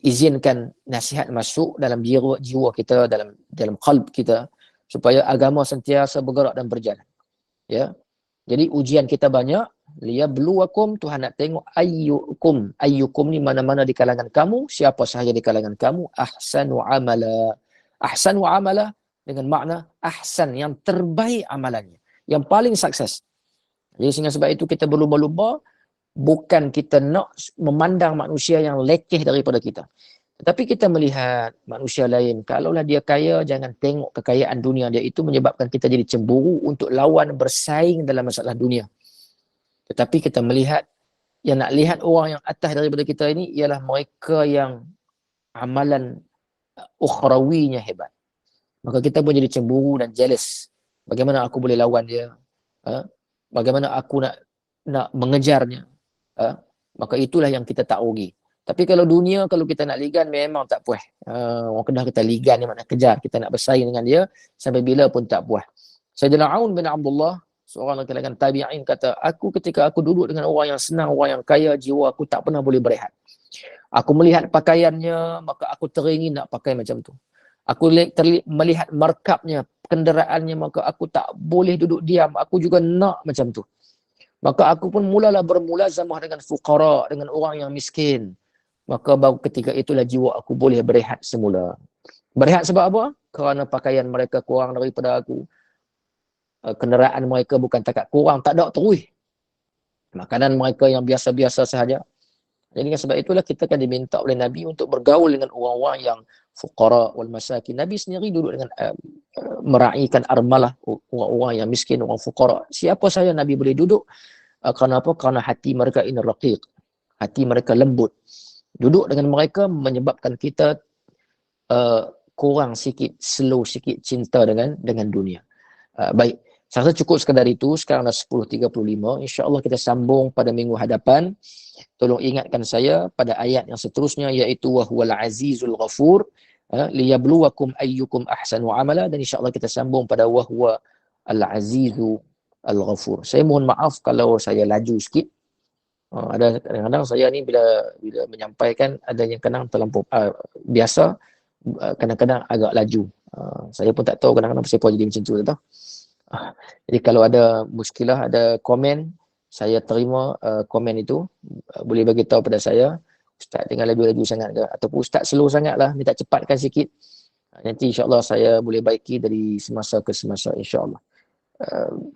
izinkan nasihat masuk dalam jiwa kita, dalam qalb kita, supaya agama sentiasa bergerak dan berjalan. Ya. Jadi ujian kita banyak, liyabluwakum, Tuhan nak tengok ayyukum ni mana-mana di kalangan kamu, siapa sahaja di kalangan kamu, ahsanu amala dengan makna ahsan, yang terbaik amalannya, yang paling sukses. Jadi sehingga sebab itu kita berlumba-lumba, bukan kita nak memandang manusia yang lekeh daripada kita, tetapi kita melihat manusia lain, kalaulah dia kaya, jangan tengok kekayaan dunia dia itu menyebabkan kita jadi cemburu untuk lawan bersaing dalam masalah dunia. Tetapi kita melihat, yang nak lihat orang yang atas daripada kita ini ialah mereka yang amalan ukhrawinya hebat. Maka kita pun jadi cemburu dan jealous. Bagaimana aku boleh lawan dia? Bagaimana aku nak mengejarnya? Maka itulah yang kita tak rugi. Tapi kalau dunia, kalau kita nak ligan, memang tak puas. Orang Kedah kita ligan ni makna kejar. Kita nak bersaing dengan dia sampai bila pun tak puas. Sayyidina Aun bin Abdullah, seorang kalangan tabi'in, kata, ketika aku duduk dengan orang yang senang, orang yang kaya, jiwa aku tak pernah boleh berehat. Aku melihat pakaiannya, maka aku teringin nak pakai macam tu. Aku melihat markabnya, kenderaannya, maka aku tak boleh duduk diam. Aku juga nak macam tu. Maka aku pun mulalah bermulazamah dengan fuqara, dengan orang yang miskin. Maka baru ketika itulah jiwa aku boleh berehat semula. Berehat sebab apa? Kerana pakaian mereka kurang daripada aku. Kenderaan mereka bukan takat kurang, tak ada terus. Makanan mereka yang biasa-biasa sahaja. Jadi sebab itulah kita kan diminta oleh Nabi untuk bergaul dengan orang-orang yang fuqara wal masakin. Nabi sendiri duduk dengan meraihkan armalah, orang-orang yang miskin, orang fuqara. Siapa saja Nabi boleh duduk. Kerana apa? Kerana hati mereka ini raqiq. Hati mereka lembut. Duduk dengan mereka menyebabkan kita kurang sikit, slow sikit cinta dengan dunia. Baik, saya rasa cukup sekadar itu. Sekarang dah 10.35. InsyaAllah kita sambung pada minggu hadapan. Tolong ingatkan saya pada ayat yang seterusnya, iaitu wahuwal azizul ghafur, liyabluwakum ayyukum ahsanu amala, dan insyaAllah kita sambung pada wahuwa al-azizu al-ghafur. Saya mohon maaf kalau saya laju sikit. Ada kadang-kadang saya ni bila menyampaikan ada yang kadang terlampau biasa, kadang-kadang agak laju. Saya pun tak tahu kadang-kadang siapa jadi macam tu, tak tahu. Jadi kalau ada muskilah, ada komen, saya terima komen itu. Boleh bagi tahu pada saya, Ustaz tengah laju-laju sangat ke, ataupun Ustaz slow sangat lah, minta cepatkan sikit. Nanti insyaAllah saya boleh baiki dari semasa ke semasa, insyaAllah.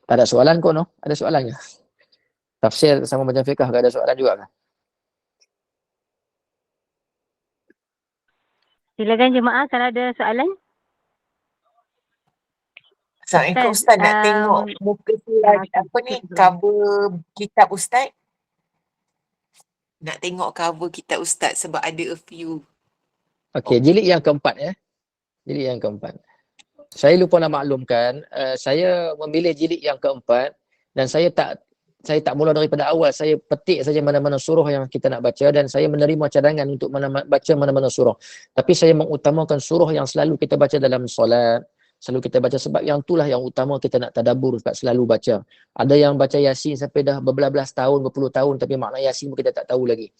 Tak ada soalan kau, no? Ada soalannya? Tafsir sama macam fiqah, ada soalan juga kan? Silakan jemaah kalau ada soalan. Assalamualaikum Ustaz, nak tengok muka slide apa ni, cover kitab Ustaz. Nak tengok cover kitab Ustaz sebab ada a few. Okey, jilid yang keempat ya. Jilid yang keempat. Saya lupa nak maklumkan, saya memilih jilid yang keempat dan saya tak mula daripada awal. Saya petik saja mana-mana surah yang kita nak baca dan saya menerima cadangan untuk baca mana-mana surah. Tapi saya mengutamakan surah yang selalu kita baca dalam solat, selalu kita baca, sebab yang itulah yang utama kita nak tadabbur, tak selalu baca. Ada yang baca Yasin sampai dah berbelas-belas tahun, berpuluh tahun, tapi makna Yasin pun kita tak tahu lagi.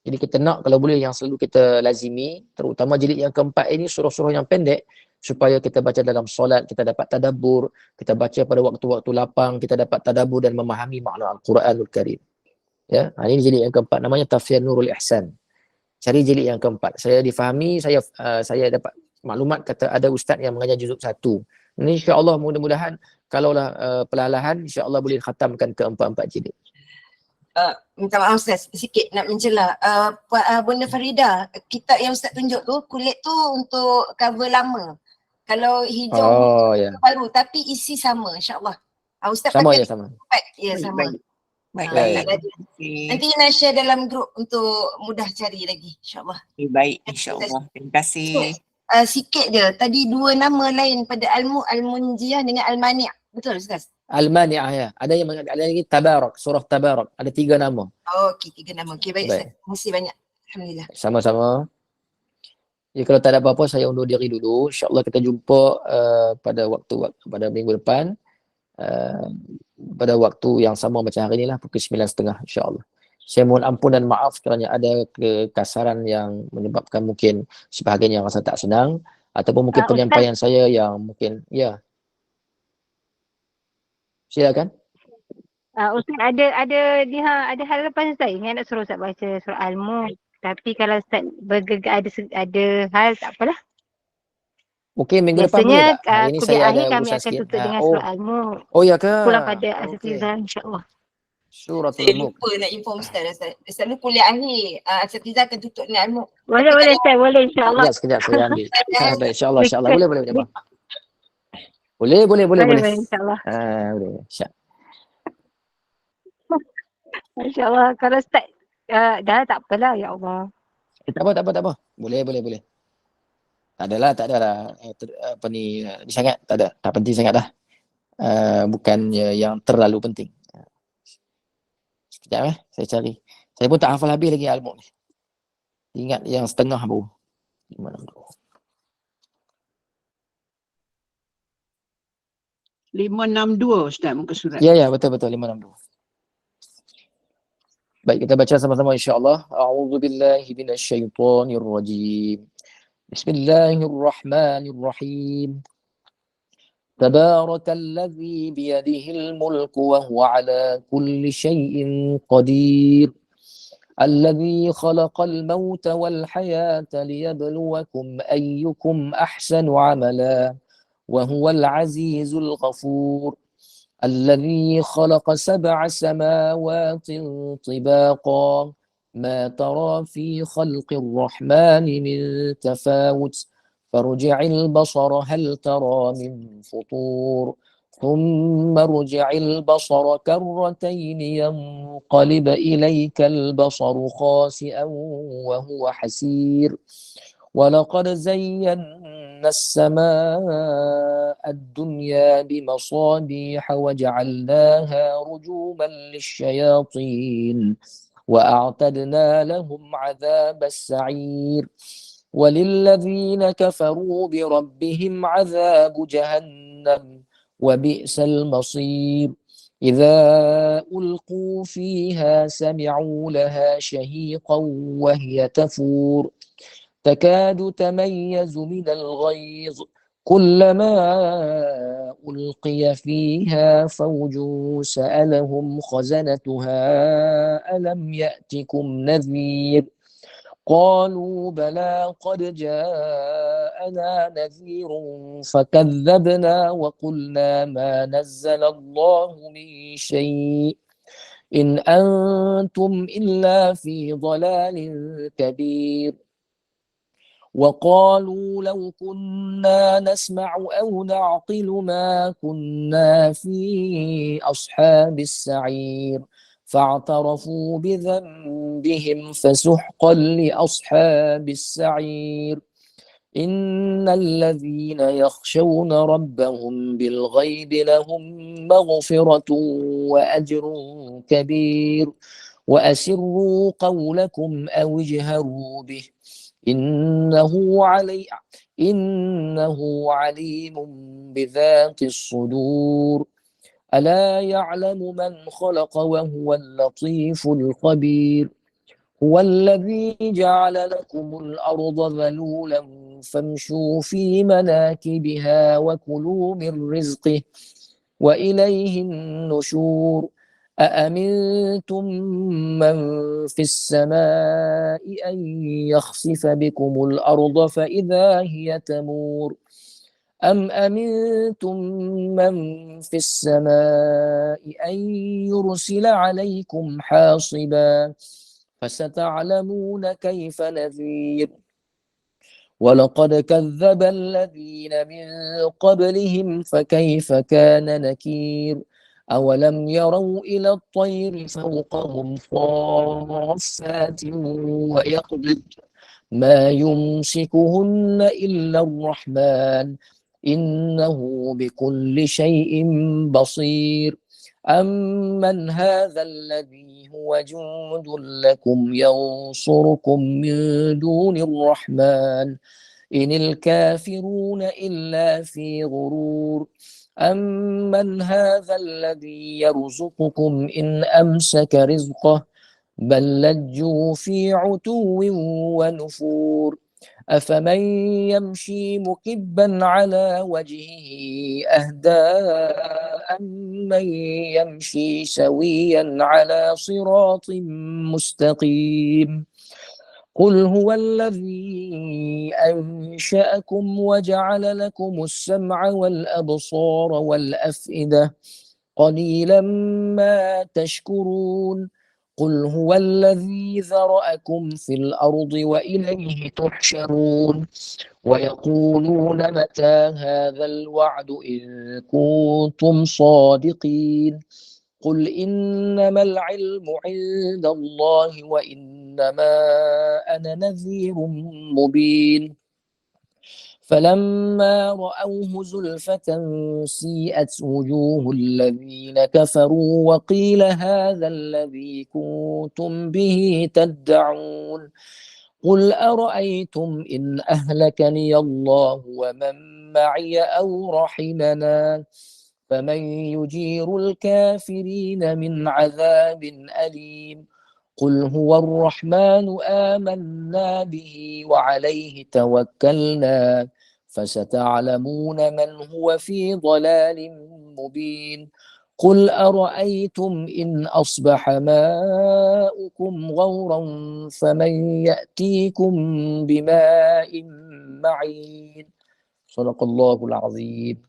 Jadi kita nak kalau boleh yang selalu kita lazimi, terutama jilid yang keempat ini, surah-surah yang pendek, supaya kita baca dalam solat, kita dapat tadabbur, kita baca pada waktu-waktu lapang, kita dapat tadabbur dan memahami makna Al-Quranul Karim. Ya, ini jilid yang keempat, namanya Tafsir Nurul Ihsan. Cari jilid yang keempat. Saya difahami, saya dapat maklumat kata ada ustaz yang mengajar juzuk 1. Ini insya-Allah mudah-mudahan kalaulah perlahan-lahan insya-Allah boleh khatamkan keempat-empat jilid. Minta maaf Ustaz, sikit nak mencela. Bunda Farida, kitab yang Ustaz tunjuk tu, kulit tu untuk cover lama. Kalau hijau Ya. baru, tapi isi sama insya-Allah. Ustaz Sama pakai ya, sama. Ya, sama. Baik. Baik. Nanti nak share dalam grup untuk mudah cari lagi insya-Allah. Baik, insya-Allah. Terima kasih. Sikit je, tadi dua nama lain pada Al-Munjiyah dengan Al-Mani'. Betul Ustaz? Al-Mani'ah ya. Ada lagi Tabarak, surah Tabarak. Ada 3 nama. Okey, 3 nama. Okey, baik Ustaz. Terima kasih banyak. Alhamdulillah. Sama-sama. Ya, kalau tak ada apa-apa saya undur diri dulu. InsyaAllah kita jumpa pada minggu depan. Pada waktu yang sama macam hari inilah, pukul 9.30 insya-Allah. Saya mohon ampun dan maaf kerana ada kekasaran yang menyebabkan mungkin sebahagian yang rasa tak senang ataupun mungkin penyampaian saya yang mungkin silakan. Ustaz ada harapan Ustaz. Ingat nak suruh Ustaz baca surah Al-Mulk. Tapi kalau Ustaz ada hal tak apalah. Mungkin minggu depan boleh tak? Hari ini saya ada kami urusan akan sikit. tutup dengan surah Al-Mulk. Oh ya ke? Pulang pada Asatizah insya-Allah. Suratul Saya Mulk. lupa nak inform Ustaz. Selalu kuliah akhir, Asatizah akan tutup dengan Al-Mulk. Boleh Ustaz, boleh insya-Allah. Sekejap saya ambil. InsyaAllah. Boleh. Boleh insya-Allah. Boleh. Insya-Allah. Kalau Ustaz dah tak apalah, ya Allah. Tak apa. Boleh. Tak adalah sangat, tak ada. Tak penting sangat dah. Bukan yang terlalu penting. Sekejap saya cari. Saya pun tak hafal habis lagi Al-Mulk ni. Ingat yang setengah baru. 562 Ustaz muka surat. Ya, betul 562. Baik, kita baca sama-sama insya-Allah. A'udzubillahi minasyaitonirrajim. Bismillahirrahmanirrahim. Tabarakalladzi biyadihil mulku wa huwa ala kulli syai'in qadir. Alladzi khalaqal mauta wal hayata liyabluwakum ayyukum ahsanu amala wa huwal azizul ghafur. الذي خلق 7 سماوات طباقا ما ترى في خلق الرحمن من تفاوت فارجع البصر هل ترى من فطور ثم ارجع البصر كرتين ينقلب إليك البصر خاسئا وهو حسير ولقد زينا السماء الدنيا بمصابيح وجعلناها رجوما للشياطين وأعتدنا لهم عذاب السعير وللذين كفروا بربهم عذاب جهنم وبئس المصير إذا ألقوا فيها سمعوا لها شهيقا وهي تفور تكاد تميز من الغيظ كلما ألقي فيها فوج سألهم خزنتها ألم يأتكم نذير قالوا بلى قد جاءنا نذير فكذبنا وقلنا ما نزل الله من شيء إن أنتم إلا في ضلال كبير وقالوا لو كنا نسمع أو نعقل ما كنا في أصحاب السعير فاعترفوا بذنبهم فسحقا لأصحاب السعير إن الذين يخشون ربهم بالغيب لهم مغفرة وأجر كبير وأسروا قولكم أو اجهروا به إنه عليم بذات الصدور ألا يعلم من خلق وهو اللطيف الخبير هو الذي جعل لكم الأرض ذلولا فامشوا في مناكبها وكلوا من رزقه وإليه النشور أأمنتم من في السماء أن يخسف بكم الأرض فإذا هي تمور أم أمنتم من في السماء أن يرسل عليكم حاصبا فستعلمون كيف نذير ولقد كذب الذين من قبلهم فكيف كان نكير أولم يروا إلى الطير فوقهم صافات ويقبض ما يمسكهن إلا الرحمن إنه بكل شيء بصير أمن هذا الذي هو جند لكم ينصركم من دون الرحمن إن الكافرون إلا في غرور أمن هذا الذي يرزقكم إن أمسك رزقه بل لجوا في عتو ونفور أفمن يمشي مكبا على وجهه أهدى أمن يمشي سويا على صراط مستقيم قل هو الذي أنشأكم وجعل لكم السمع والأبصار والأفئدة قليلا ما تشكرون قل هو الذي ذرأكم في الأرض وإليه تحشرون ويقولون متى هذا الوعد إن كنتم صادقين قل إنما العلم عند الله وإنما أنا نذير مبين فلما رأوه زلفة سيئت وجوه الذين كفروا وقيل هذا الذي كنتم به تدعون قل أرأيتم إن أهلكني الله ومن معي أو رحمنا فمن يجير الكافرين من عذاب أليم قل هو الرحمن آمنا به وعليه توكلنا فستعلمون من هو في ضلال مبين قل أرأيتم إن أصبح ماؤكم غورا فمن يأتيكم بماء معين صدق الله العظيم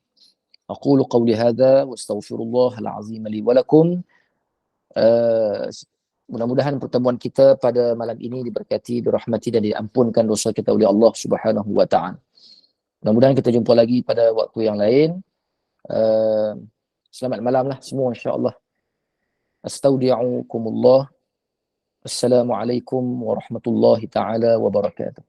أقول قولي هذا واستغفر الله العظيم لي ولكم. Mudah-mudahan pertemuan kita pada malam ini diberkati, dirahmati dan diampunkan dosa kita oleh Allah Subhanahu wa taala. Mudah-mudahan kita jumpa lagi pada waktu yang lain. Selamat malamlah semua insya-Allah. Astaudi'ukumullah. Assalamualaikum warahmatullahi taala wabarakatuh.